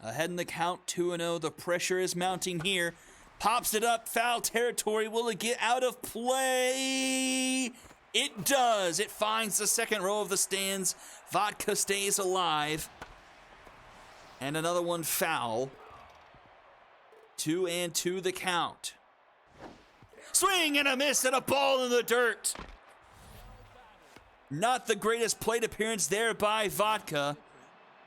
Ahead in the count, 2-0. The pressure is mounting here. Pops it up, foul territory. Will it get out of play? It does. It finds the second row of the stands. Vodka stays alive. And another one foul. 2-2 the count. Swing and a miss and a ball in the dirt. Not the greatest plate appearance there by Vodka.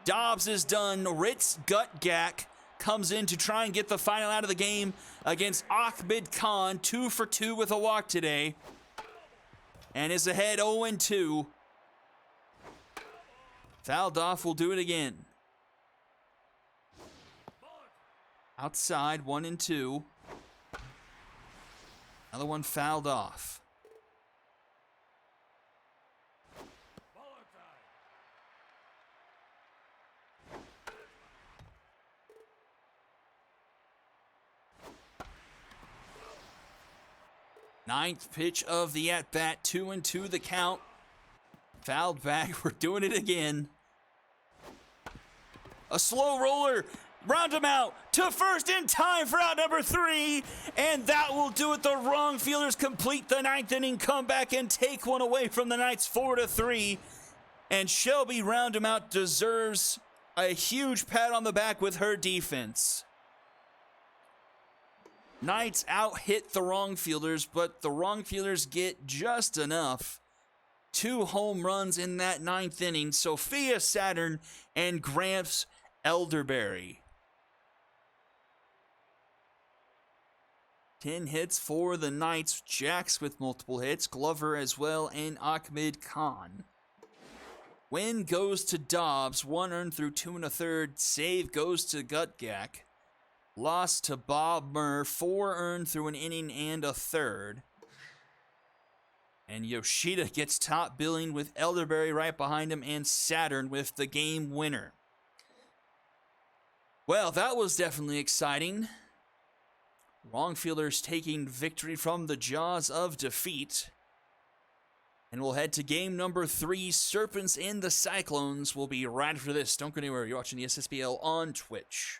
Dobbs is done. Ritz Gutgak comes in to try and get the final out of the game against Ahmed Khan. 2 for 2 with a walk today. And is ahead 0-2. Valdoff will do it again. Outside, 1-2. Another one fouled off. Ninth pitch of the at-bat, 2-2 the count. Fouled back, we're doing it again. A slow roller, round him out to first in time for out number 3. And that will do it. The wrong fielders complete the ninth inning, come back and take one away from the Knights 4-3. And Shelby Roundabout deserves a huge pat on the back with her defense. Knights out-hit the wrong fielders, but the wrong fielders get just enough. 2 home runs in that ninth inning. Sophia Saturn and Gramps Elderberry. 10 hits for the Knights. Jacks with multiple hits. Glover as well, and Ahmed Khan. Win goes to Dobbs. 1 earned through 2 1/3. Save goes to Gutgak. Loss to Bob Murr, 4 earned through an inning and a third. And Yoshida gets top billing with Elderberry right behind him and Saturn with the game winner. Well, that was definitely exciting. Wrongfielders taking victory from the jaws of defeat. And we'll head to game number 3, Serpents and the Cyclones. We'll be right after this. Don't go anywhere. You're watching the Ssbl on Twitch.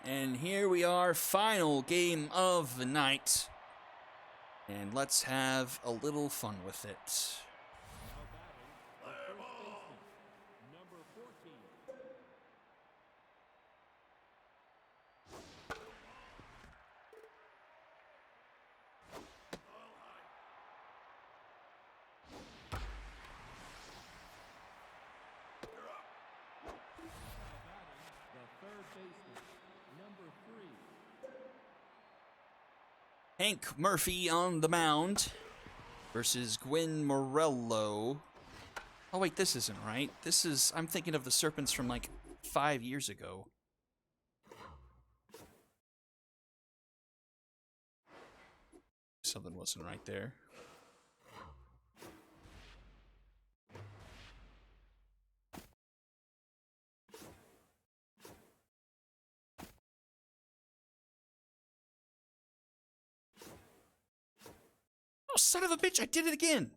And here we are, final game of the night. And let's have a little fun with it. Number 14. The third baseman, number 3. Hank Murphy on the mound versus Gwen Morello. Oh wait, this isn't right. This is, I'm thinking of the Serpents from like 5 years ago. Something wasn't right there. Oh, son of a bitch, I did it again.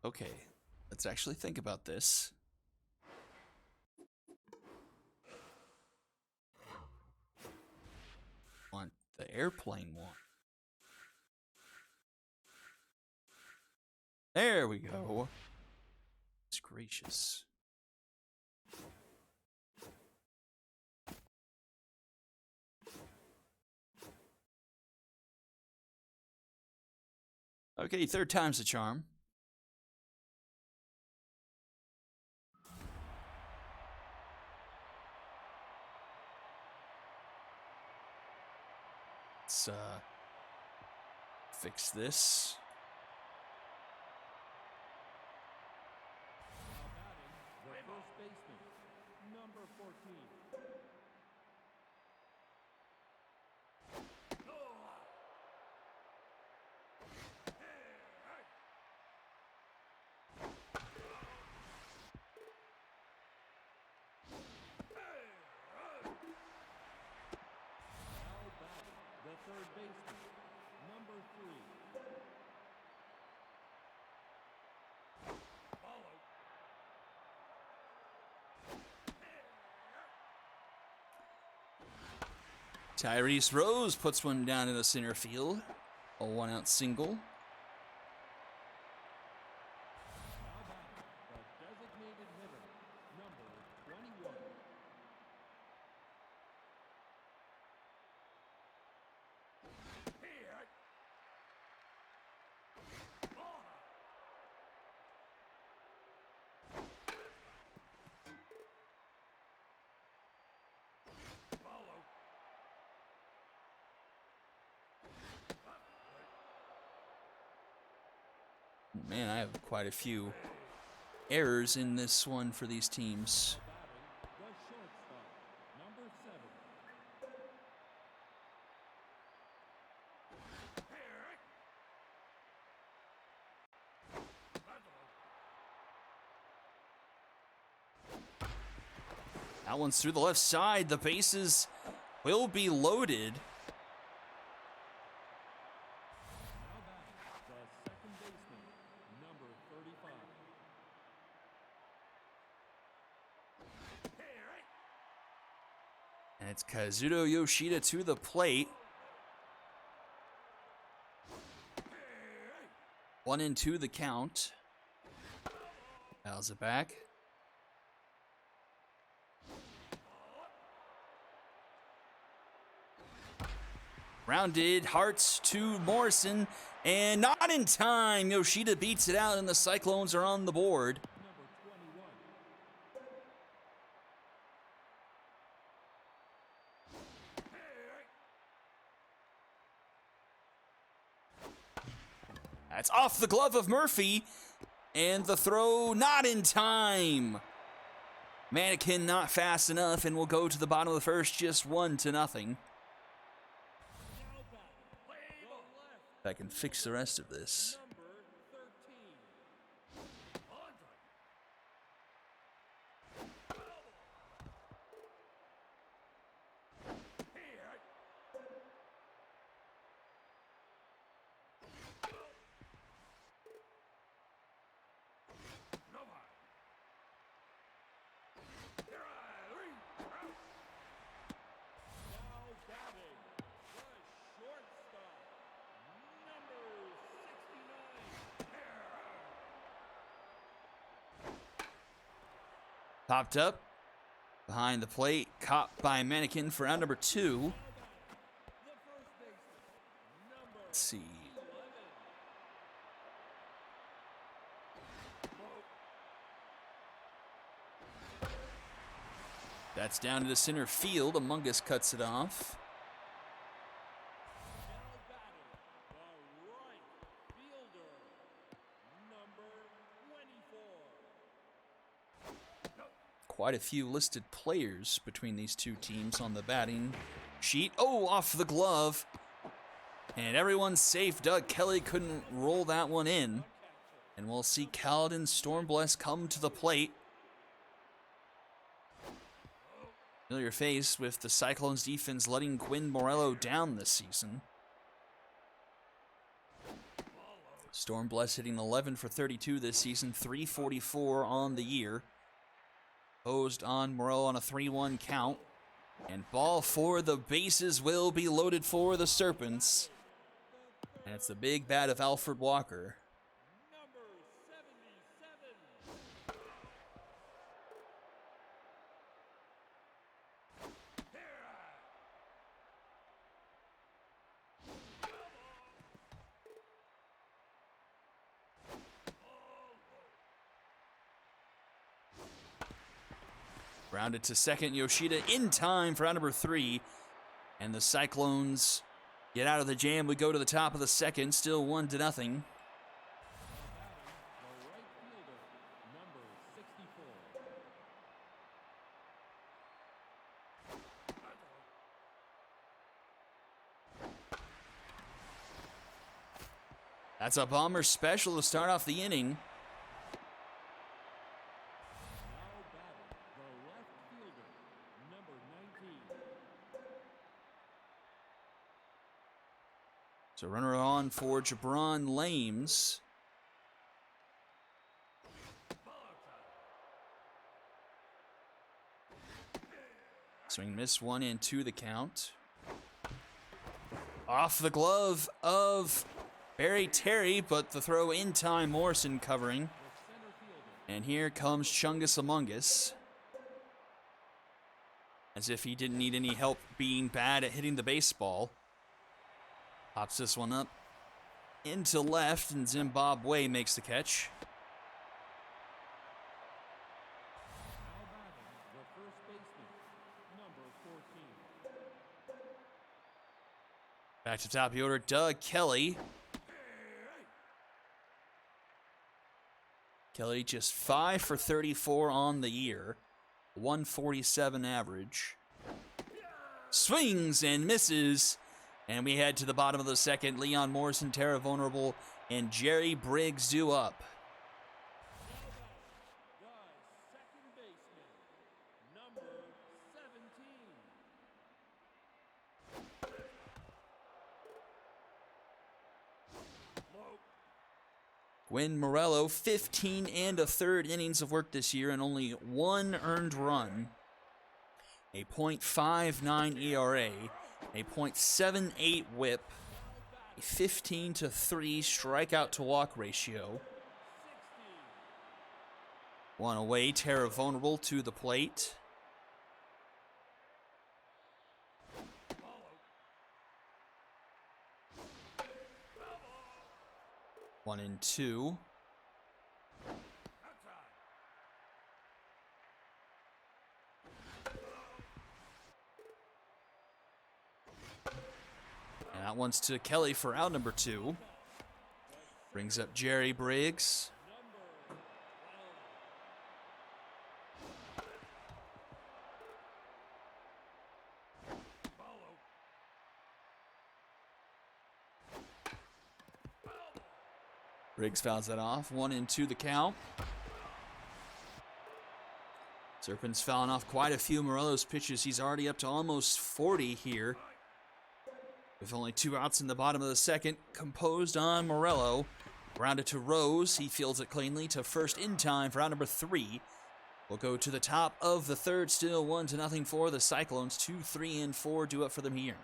Okay, let's actually think about this. Want the airplane one. There we go. It's gracious. Okay, third time's the charm. Let's fix this. Now batting, the first baseman, number 14. Now batting, the third baseman, number 3. Tyrese Rose puts one down in the center field. A 1-out single. Now batting, the designated hitter, number 21. Man, I have quite a few errors in this one for these teams. Batting, the shortstop, number 7. That one's through the left side. The bases will be loaded. Now batting, the second baseman, number 35. And it's Kazuto Yoshida to the plate. 1-2 the count. Fouls it back. Rounded, Hearts to Morrison, and not in time. Yoshida beats it out, and the Cyclones are on the board. Number 21. That's off the glove of Murphy, and the throw not in time. Mannequin not fast enough, and will go to the bottom of the first, just 1-0. Now batting, the left, I can fix the rest of this. number 13. Now batting, the shortstop, number 69. Popped up behind the plate, caught by Mannequin for out number 2. Now batting, the first baseman, number Let's see. 11. That's down to the center field. Amungus cuts it off. Now batting, the right fielder, number 24. Quite a few listed players between these two teams on the batting sheet. Oh, off the glove. And everyone's safe. Doug Kelly couldn't roll that one in. And we'll see Kaladin Stormbless come to the plate. Familiar face with the Cyclones defense letting Gwyn Morello down this season. Stormbless hitting 11 for 32 this season, 344 on the year. Posed on Morello on a 3-1 count. And ball for the bases will be loaded for the Serpents. And it's the big bat of Alfred Walker. Number 77. Grounded to second, Yoshida in time for out number 3. And the Cyclones get out of the jam. We go to the top of the second, still 1-0. The right fielder, number 64. That's a bomber special to start off the inning. Now batting, the left fielder, number 19. So runner on for Jabron Lames. Swing miss, 1-2 the count. Off the glove of Barry Terry, but the throw in time, Morrison covering. And here comes Chungus Among Us. As if he didn't need any help being bad at hitting the baseball. Pops this one up into left, and Zimbabwe makes the catch. Now batting, the first baseman, number 14. Back to top of the order, Doug Kelly. Kelly just 5 for 34 on the year, 147 average. Swings and misses. And we head to the bottom of the second. Leon Morrison, Terra Vulnerable, and Jerry Briggs due up. The second baseman, number 17. Gwyn Morello, 15 1/3 innings of work this year and only 1 earned run. A .59 ERA, a .78 whip, a 15-3 strikeout to walk ratio. 1 away, Terra Vulnerable to the plate. One and two. And that one's to Kelly for out number 2. Brings up Jerry Briggs. Briggs fouls that off. 1-2 the count. Serpent's fouling off quite a few Morello's pitches. He's already up to almost 40 here. With only 2 outs in the bottom of the second. Composed on Morello. Grounded to Rose. He fields it cleanly to first in time for out number 3. We'll go to the top of the third. Still 1-0 for the Cyclones. 2, 3, and 4 due up for them here.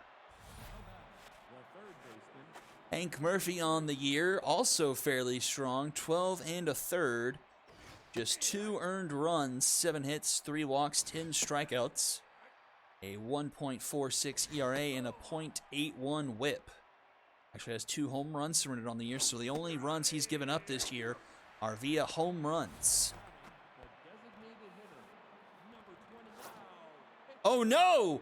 Hank Murphy on the year, also fairly strong, 12 1/3. Just 2 earned runs, 7 hits, 3 walks, 10 strikeouts. A 1.46 ERA and a .81 whip. Actually has 2 home runs surrendered on the year, so the only runs he's given up this year are via home runs. Oh no!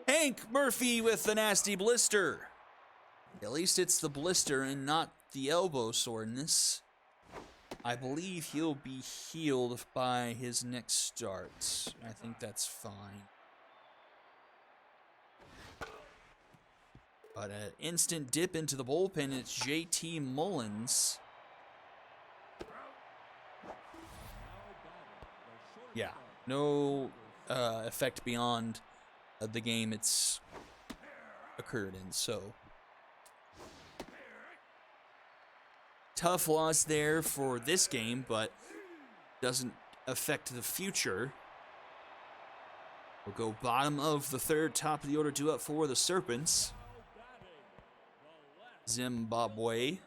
Hank Murphy with the nasty blister. At least it's the blister and not the elbow soreness. I believe he'll be healed by his next start. I think that's fine. But an instant dip into the bullpen, it's JT Mullins. Yeah, no effect beyond the game it's occurred in. So tough loss there for this game, but doesn't affect the future. We'll go bottom of the third, top of the order due up for the Serpents. Zimbabwe.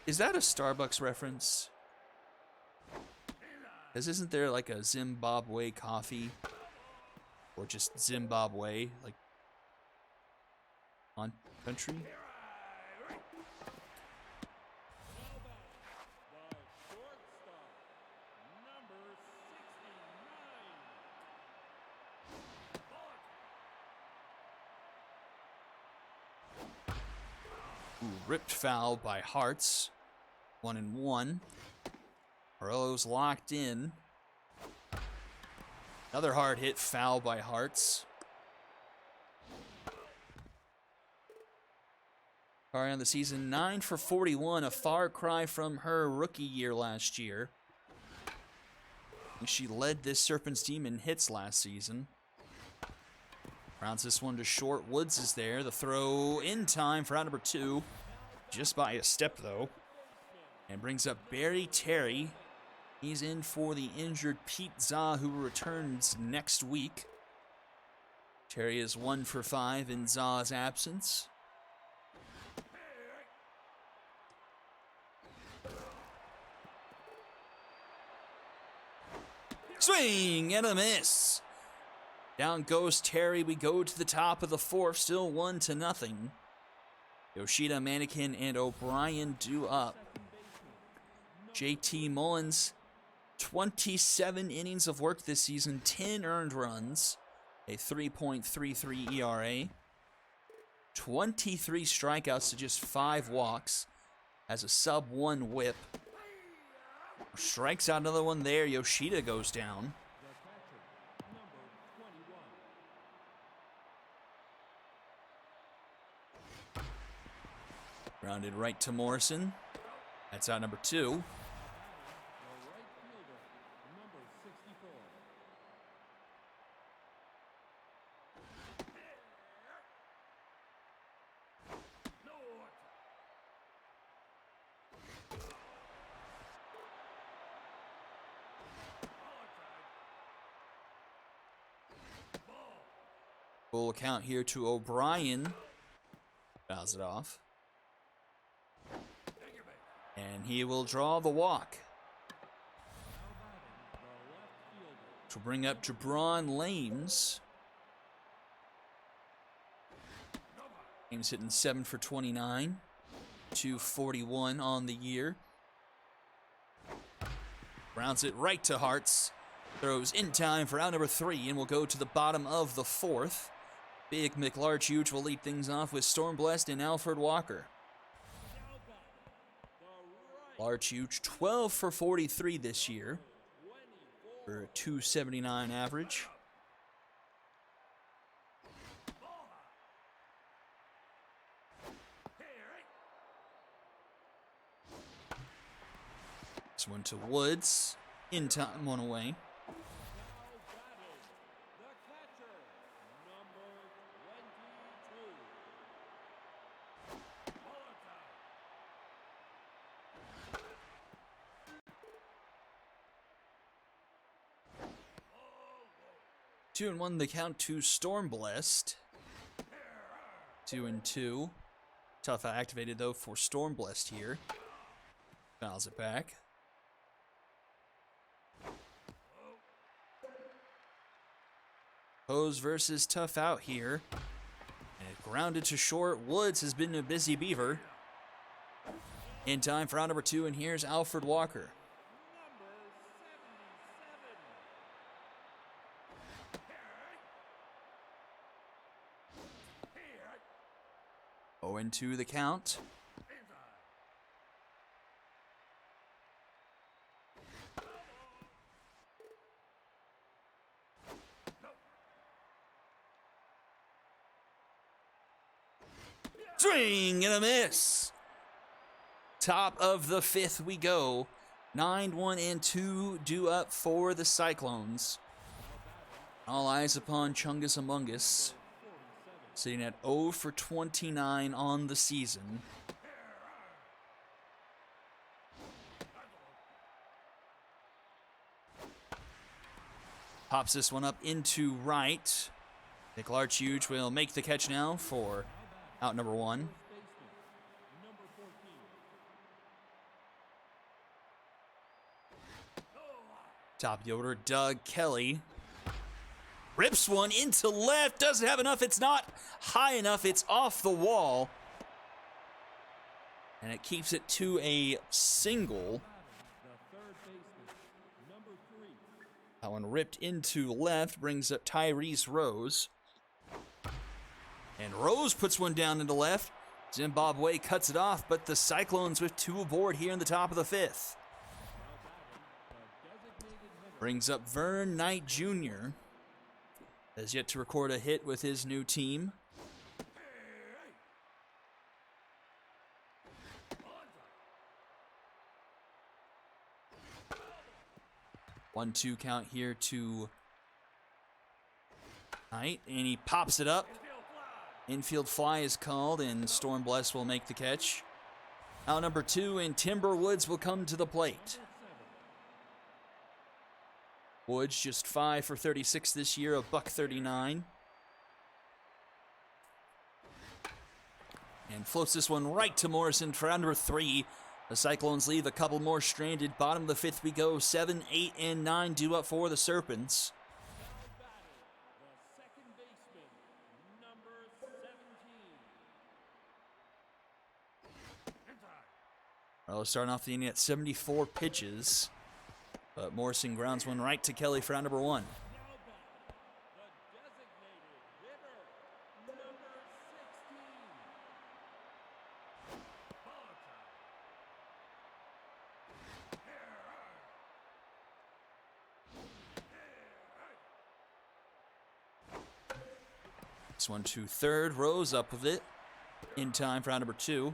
Is that a Starbucks reference? Because isn't there like a Zimbabwe coffee? Or just Zimbabwe, like on country? Ooh, ripped foul by Hearts. 1-1. Morello's locked in. Another hard hit foul by Hearts. Kari on the season, 9 for 41, a far cry from her rookie year last year. And she led this Serpents team in hits last season. Rounds this one to short. Woods is there. The throw in time for out number 2. Just by a step, though. And brings up Barry Terry. He's in for the injured Pete Za, who returns next week. Terry is 1 for 5 in Za's absence. Swing and a miss. Down goes Terry. We go to the top of the fourth, still 1-0. Yoshida, Mannequin, and O'Brien due up. JT Mullins, 27 innings of work this season, 10 earned runs, a 3.33 ERA, 23 strikeouts to just 5 walks, has a sub-1 whip. Strikes out another one there. Yoshida goes down. Grounded right to Morrison. That's out number 2. Full account here to O'Brien. Fouls it off. And he will draw the walk. Which will bring up Jabron Lames. Lames hitting 7 for 29. 241 on the year. Rounds it right to Hearts. Throws in time for out number 3, and we'll go to the bottom of the 4th. Big McLarchuge will lead things off with Stormblessed and Alfred Walker. Larchuge, 12 for 43 this year for a 279 average. This one to Woods. In time, one away. Two and 1 the count to Stormblessed. 2-2. Tough activated though for Stormblessed here. Fouls it back. Pose versus Tough out here. And it grounded to short. Woods has been a busy beaver. In time for out number 2, and here's Alfred Walker. Oh, into the count. Swing and a miss. top of the 5th we go. 9-1-2 due up for the Cyclones. All eyes upon Chungus Amungus, sitting at 0 for 29 on the season. Pops this one up into right. Miklarczyk will make the catch now for out number 1. Top of the order, Doug Kelly. Rips one into left, doesn't have enough, it's not high enough, it's off the wall. And it keeps it to a single. That one ripped into left, brings up Tyrese Rose. And Rose puts one down into left. Zimbabwe cuts it off, but the Cyclones with 2 aboard here in the top of the 5th. Brings up Vern Knight Jr. Has yet to record a hit with his new team. One-two count here to Knight, and he pops it up. Infield fly is called, and Stormbless will make the catch. Out number 2, and Timberwoods will come to the plate. Woods just 5 for 36 this year, a $139. And floats this one right to Morrison for out number 3. The Cyclones leave a couple more stranded. Bottom of the 5th we go. 7, 8, and 9 due up for the Serpents. Well, starting off the inning at 74 pitches. But Morrison grounds one right to Kelly for out number 1. This one to third, Rose up with it. In time for out number 2.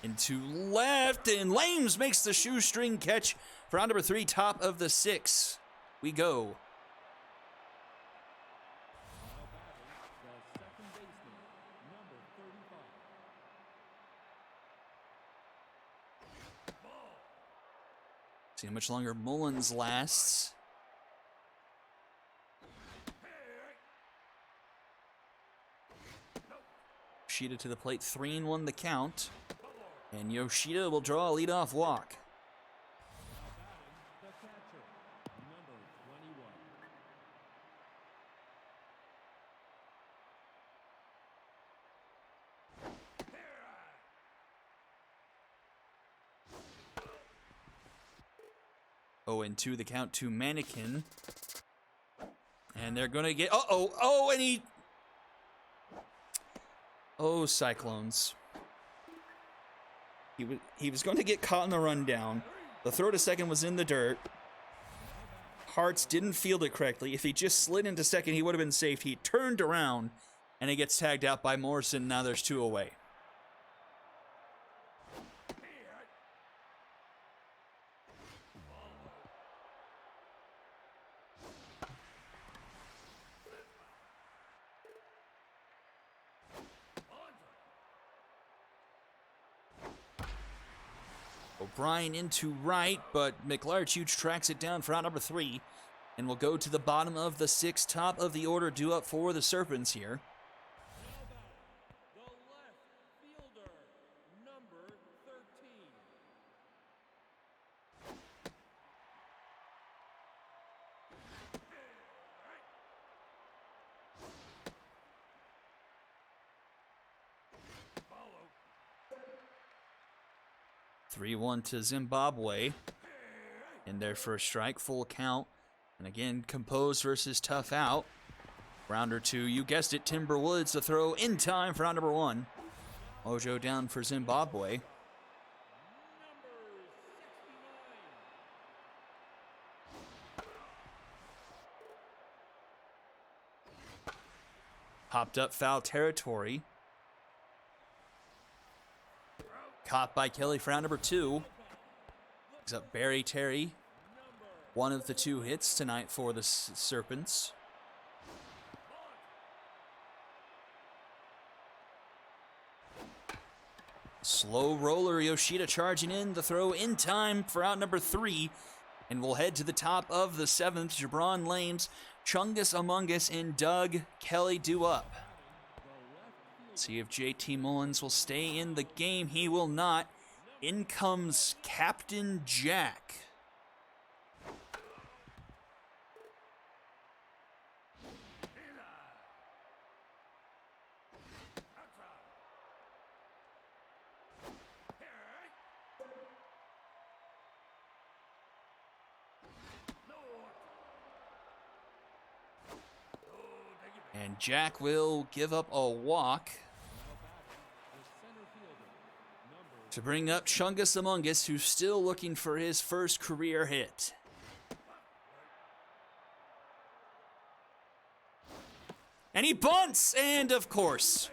Into left, and Lames makes the shoestring catch for round number 3, top of the 6. We go. See how much longer Mullins lasts. Yoshida to the plate, 3-1 the count. And Yoshida will draw a leadoff walk. Oh, and 2 the count to Mannequin. And they're going to get... and he... Oh, Cyclones. He was going to get caught in the rundown. The throw to second was in the dirt. Hartz didn't field it correctly. If he just slid into second, he would have been safe. He turned around, and he gets tagged out by Morrison. Now there's 2 away. O'Brien into right, but Miklarczyk tracks it down for out number 3. And we'll go to the bottom of the 6th, top of the order, due up for the Serpents here. The left fielder, number 13. Follow. 3-1 to Zimbabwe in their first strike, full count. And again, Compose versus Tough out. Rounder 2, you guessed it, Timberwoods to throw in time for round number 1. Mojo down for Zimbabwe. Popped up foul territory. Caught by Kelly for round number 2. Picks up Barry Terry. One of the 2 hits tonight for the Serpents. Slow roller Yoshida charging in. The throw in time for out number 3. And we'll head to the top of the 7th. Jabron Lames, Chungus Among Us, and Doug Kelly do up. See if JT Mullins will stay in the game. He will not. In comes Captain Jack. And Jack will give up a walk to bring up Chungus Among Us, who's still looking for his first career hit. And he bunts, and of course.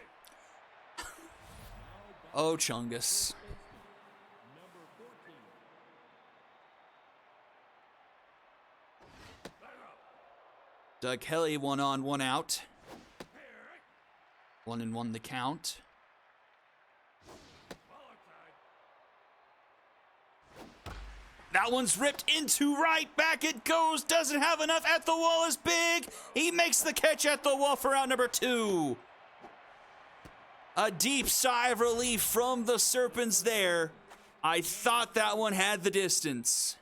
Oh, Chungus. Doug Kelly 1 on, 1 out. 1-1 the count. That one's ripped into right. Back it goes. Doesn't have enough. At the wall is big. He makes the catch at the wall for out number 2. A deep sigh of relief from the Serpents there. I thought that one had the distance.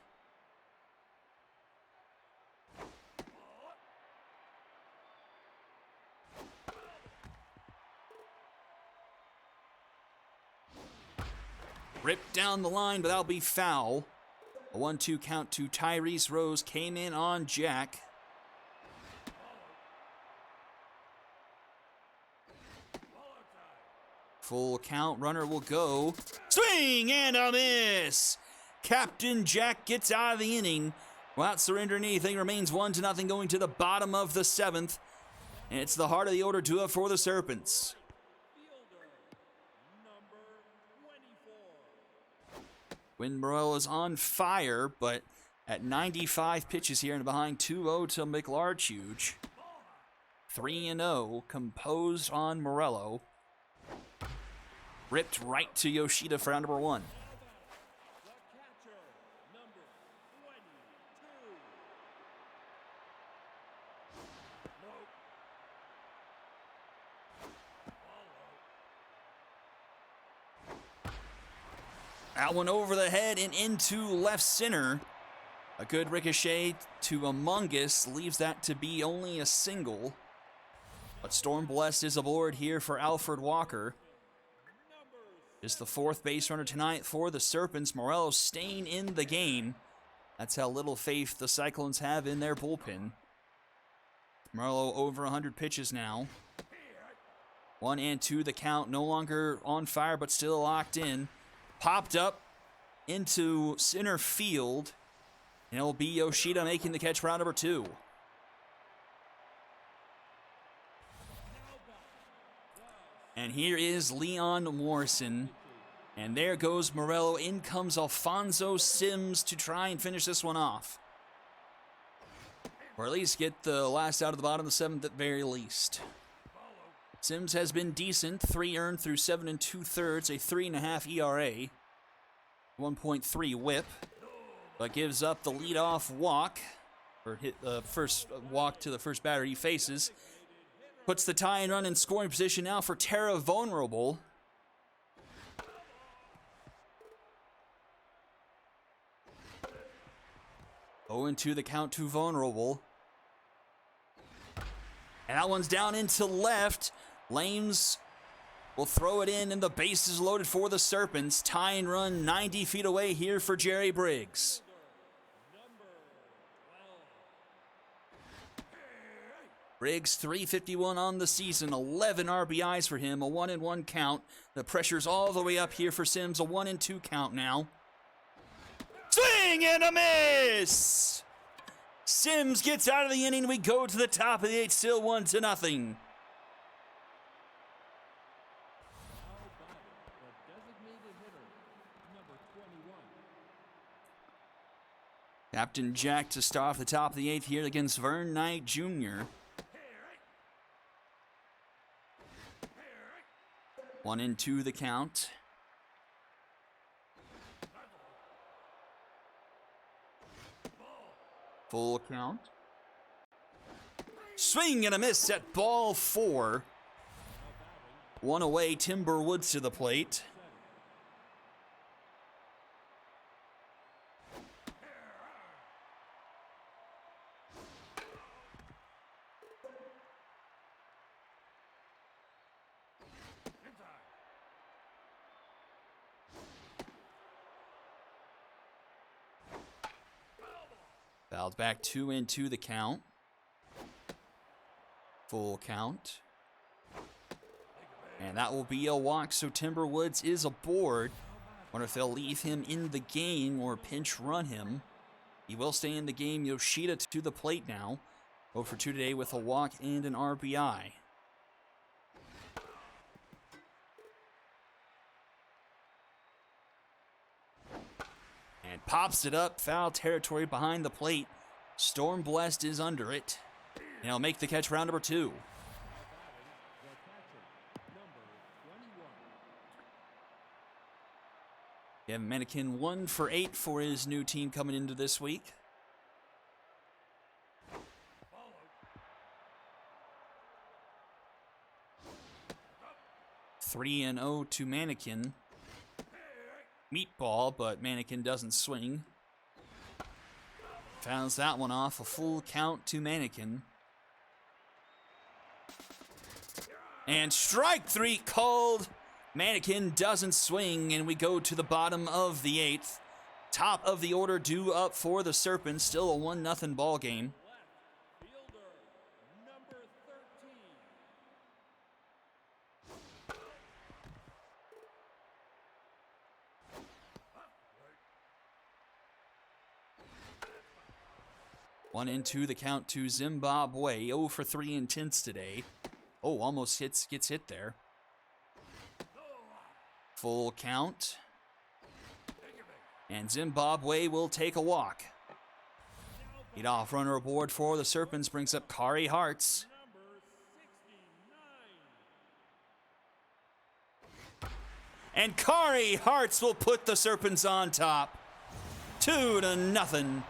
Ripped down the line, but that'll be foul. A 1-2 count to Tyrese Rose came in on Jack. Full count, runner will go. Swing and a miss! Captain Jack gets out of the inning. Without surrendering anything, remains 1-0 going to the bottom of the 7th. And it's the heart of the order to up for the Serpents. Win Morello is on fire, but at 95 pitches here and behind 2-0 to McLarchuge. 3-0 composed on Morello. Ripped right to Yoshida for round number 1. That one over the head and into left center. A good ricochet to Among Us leaves that to be only a single. But Storm Blessed is aboard here for Alfred Walker. Is the 4th base runner tonight for the Serpents. Morello staying in the game. That's how little faith the Cyclones have in their bullpen. Morello over 100 pitches now. 1-2 the count. No longer on fire, but still locked in. Popped up into center field. And it'll be Yoshida making the catch for round number 2. And here is Leon Morrison. And there goes Morello. In comes Alfonso Sims to try and finish this one off. Or at least get the last out of the bottom of the 7th at very least. Sims has been decent. 3 earned through 7 2/3. A 3.5 ERA. 1.3 whip. But gives up the leadoff walk. Or hit the first walk to the first batter he faces. Puts the tie and run in scoring position now for Terra Vulnerable. Into the count to Vulnerable. And that one's down into left. Lames will throw it in, and the base is loaded for the Serpents. Tie and run 90 feet away here for Jerry Briggs. Briggs, 351 on the season, 11 RBIs for him, a 1-1 count. The pressure's all the way up here for Sims, a 1-2 count now. Swing and a miss! Sims gets out of the inning. We go to the top of the 8th, still 1-0. Now batting, the designated hitter, number 21. Captain Jack to start off the top of the 8th here against Vern Knight Jr. 1-2 the count. Full count. Swing and a miss at ball 4. One away, Timber Woods to the plate. Fouled back, 2-2 the count. Full count. And that will be a walk, so Timber Woods is aboard. Wonder if they'll leave him in the game or pinch run him. He will stay in the game. Yoshida to the plate now. 0 for 2 today with a walk and an RBI. And pops it up, foul territory behind the plate. Storm Blessed is under it. And he'll make the catch, round number 2. Now batting, the catcher, number 21. Kevin Mannequin 1 for 8 for his new team coming into this week. Three and 0 to Mannequin. Meatball, but Mannequin doesn't swing. Fouls that one off. A full count to Mannequin. And strike 3 called. Mannequin doesn't swing, and we go to the bottom of the 8th. Top of the order due up for the Serpents. Still a 1-0 ball game. Left fielder, number 13. One and 2 the count to Zimbabwe. 0 for 3 intense today. Oh, almost gets hit there. Full count. And Zimbabwe will take a walk. Leadoff runner aboard for the Serpents brings up Kari Hartz. Number 69. And Kari Hartz will put the Serpents on top. 2-0.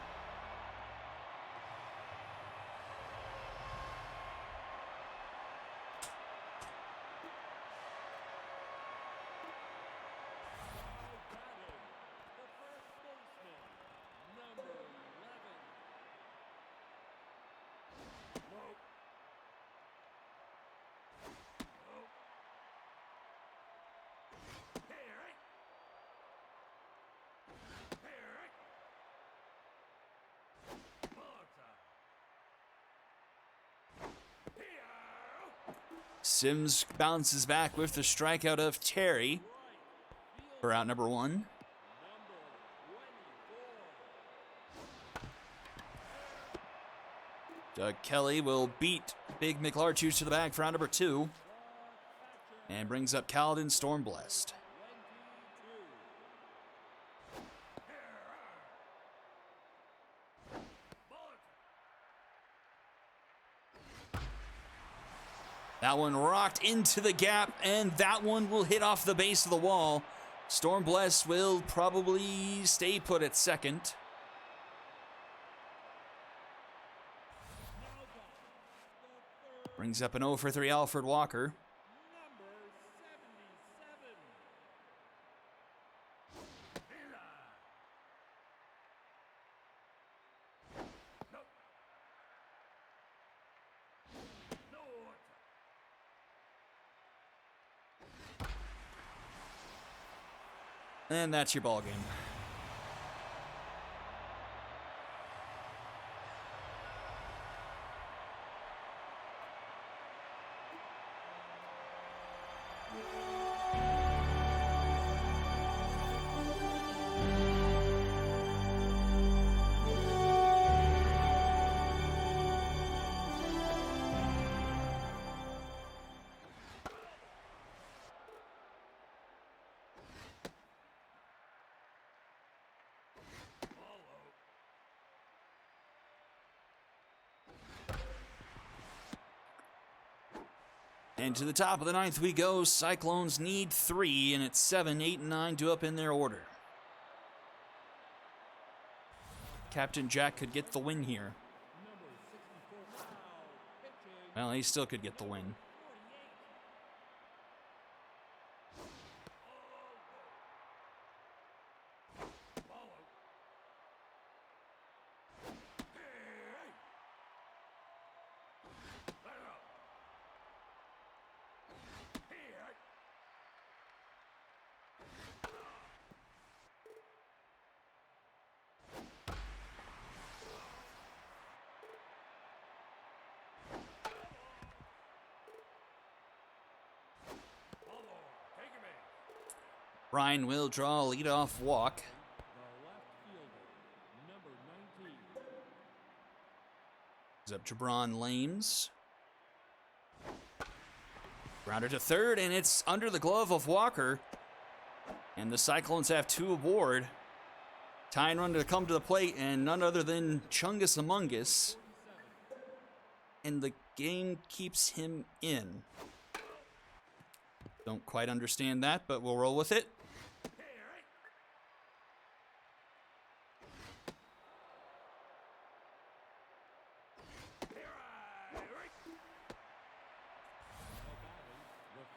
Sims bounces back with the strikeout of Terry for out number 1. Doug Kelly will beat Big McLarchus to the bag for out number 2 and brings up Caledon Stormblessed. That one rocked into the gap, and that one will hit off the base of the wall. Stormblessed will probably stay put at second. Brings up an 0 for 3 Alfred Walker. And that's your ball game. And to the top of the ninth we go. Cyclones need 3, and it's 7, 8, and 9 due up in their order. Captain Jack could get the win here. Well, he still could get the win. Ryan will draw a leadoff walk. The left fielder, number 19. He's up Jabron Lames. Grounder to third, and it's under the glove of Walker. And the Cyclones have 2 aboard. Tying run to come to the plate, and none other than Chungus Among Us. And the game keeps him in. Don't quite understand that, but we'll roll with it.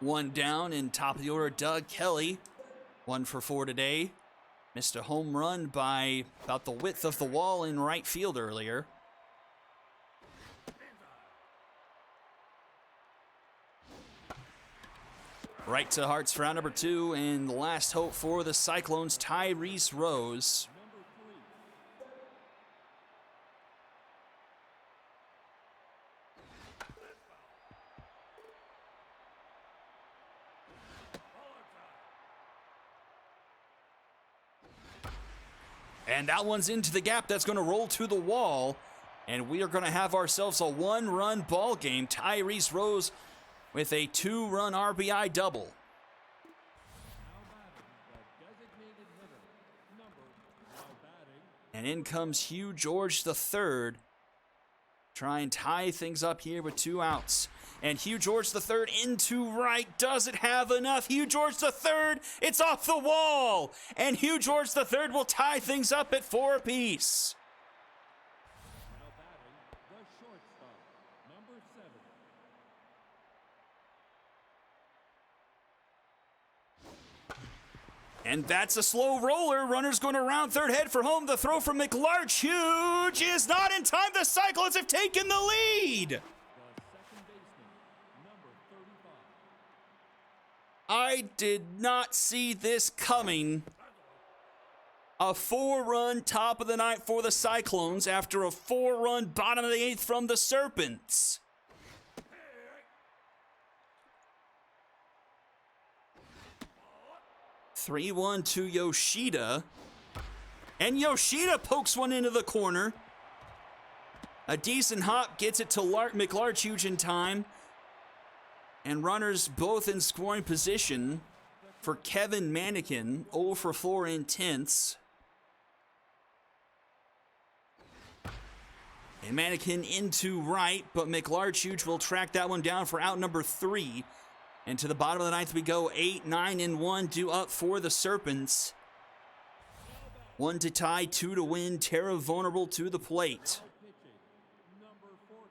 One down in top of the order, Doug Kelly. 1 for 4 today. Missed a home run by about the width of the wall in right field earlier. Right to Hearts for round number 2, and the last hope for the Cyclones, Tyrese Rose. And that one's into the gap. That's going to roll to the wall. And we are going to have ourselves a 1-run ball game. Tyrese Rose with a 2-run RBI double. And in comes Hugh George III. Try and tie things up here with 2 outs. And Hugh George III into right. Does it have enough? Hugh George III, it's off the wall. And Hugh George III will tie things up at 4 apiece. Now batting, the shortstop, number 7. And that's a slow roller. Runner's going around third, head for home. The throw from McLarch. Huge is not in time. The Cyclones have taken the lead. The second baseman, number 35. I did not see this coming. A 4-run top of the ninth for the Cyclones after a 4-run bottom of the 8th from the Serpents. Three-one to Yoshida. And Yoshida pokes one into the corner. A decent hop gets it to McLarch huge in time. And runners both in scoring position for Kevin Mannequin. 0 for 4 intense. And Mannequin into right, but McLarch huge will track that one down for out number 3. And to the bottom of the ninth we go. 8, 9, and 1 due up for the Serpents. 1 to tie, 2 to win. Terra vulnerable to the plate. Pitching, number 40.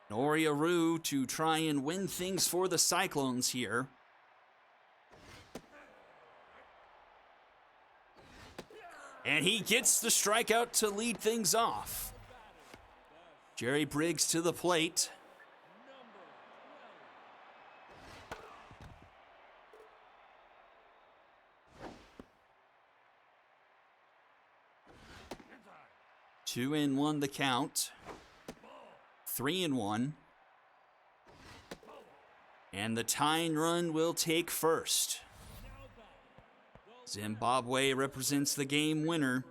Noria Rue to try and win things for the Cyclones here. And he gets the strikeout to lead things off. Jerry Briggs to the plate. Two and 1 the count. 3-1. And the tying run will take first. Zimbabwe represents the game winner.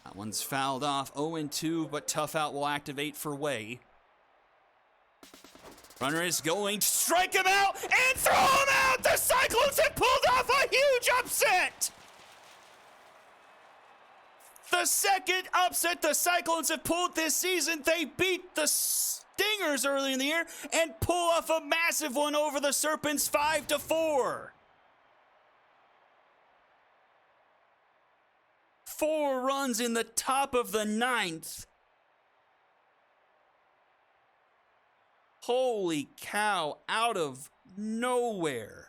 That one's fouled off. 0-2, but tough out will activate for Way. Runner is going to strike him out and throw him out! The Cyclones have pulled off a huge upset! The second upset the Cyclones have pulled this season. They beat the Stingers early in the year and pull off a massive one over the Serpents 5-4. 4 runs in the top of the 9th. Holy cow, out of nowhere.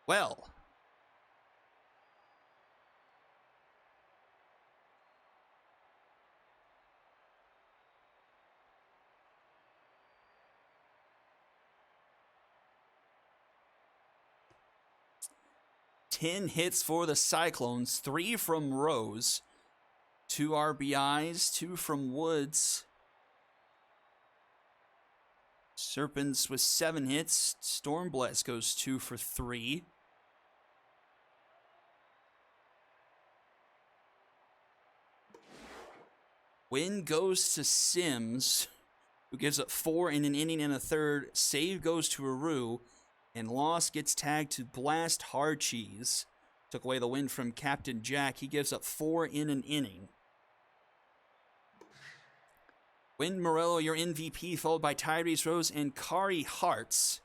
Well, ten hits for the Cyclones, 3 from Rose, 2 RBIs, 2 from Woods. Serpents with 7 hits. Stormbless goes 2 for 3. Win goes to Sims, who gives up 4 in an inning and a third. Save goes to Aru, and loss gets tagged to Blast Hard Cheese. Took away the win from Captain Jack. He gives up 4 in an inning. Win Morello, your MVP, followed by Tyrese Rose and Kari Hartz.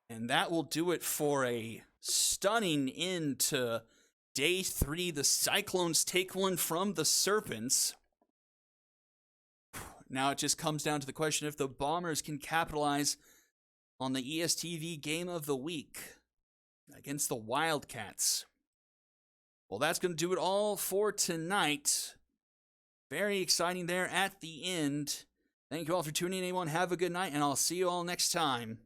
And that will do it for a stunning end to Day 3. The Cyclones take one from the Serpents. Now it just comes down to the question if the Bombers can capitalize on the ESTV Game of the Week against the Wildcats. Well, that's going to do it all for tonight. Very exciting there at the end. Thank you all for tuning in, everyone. Have a good night, and I'll see you all next time.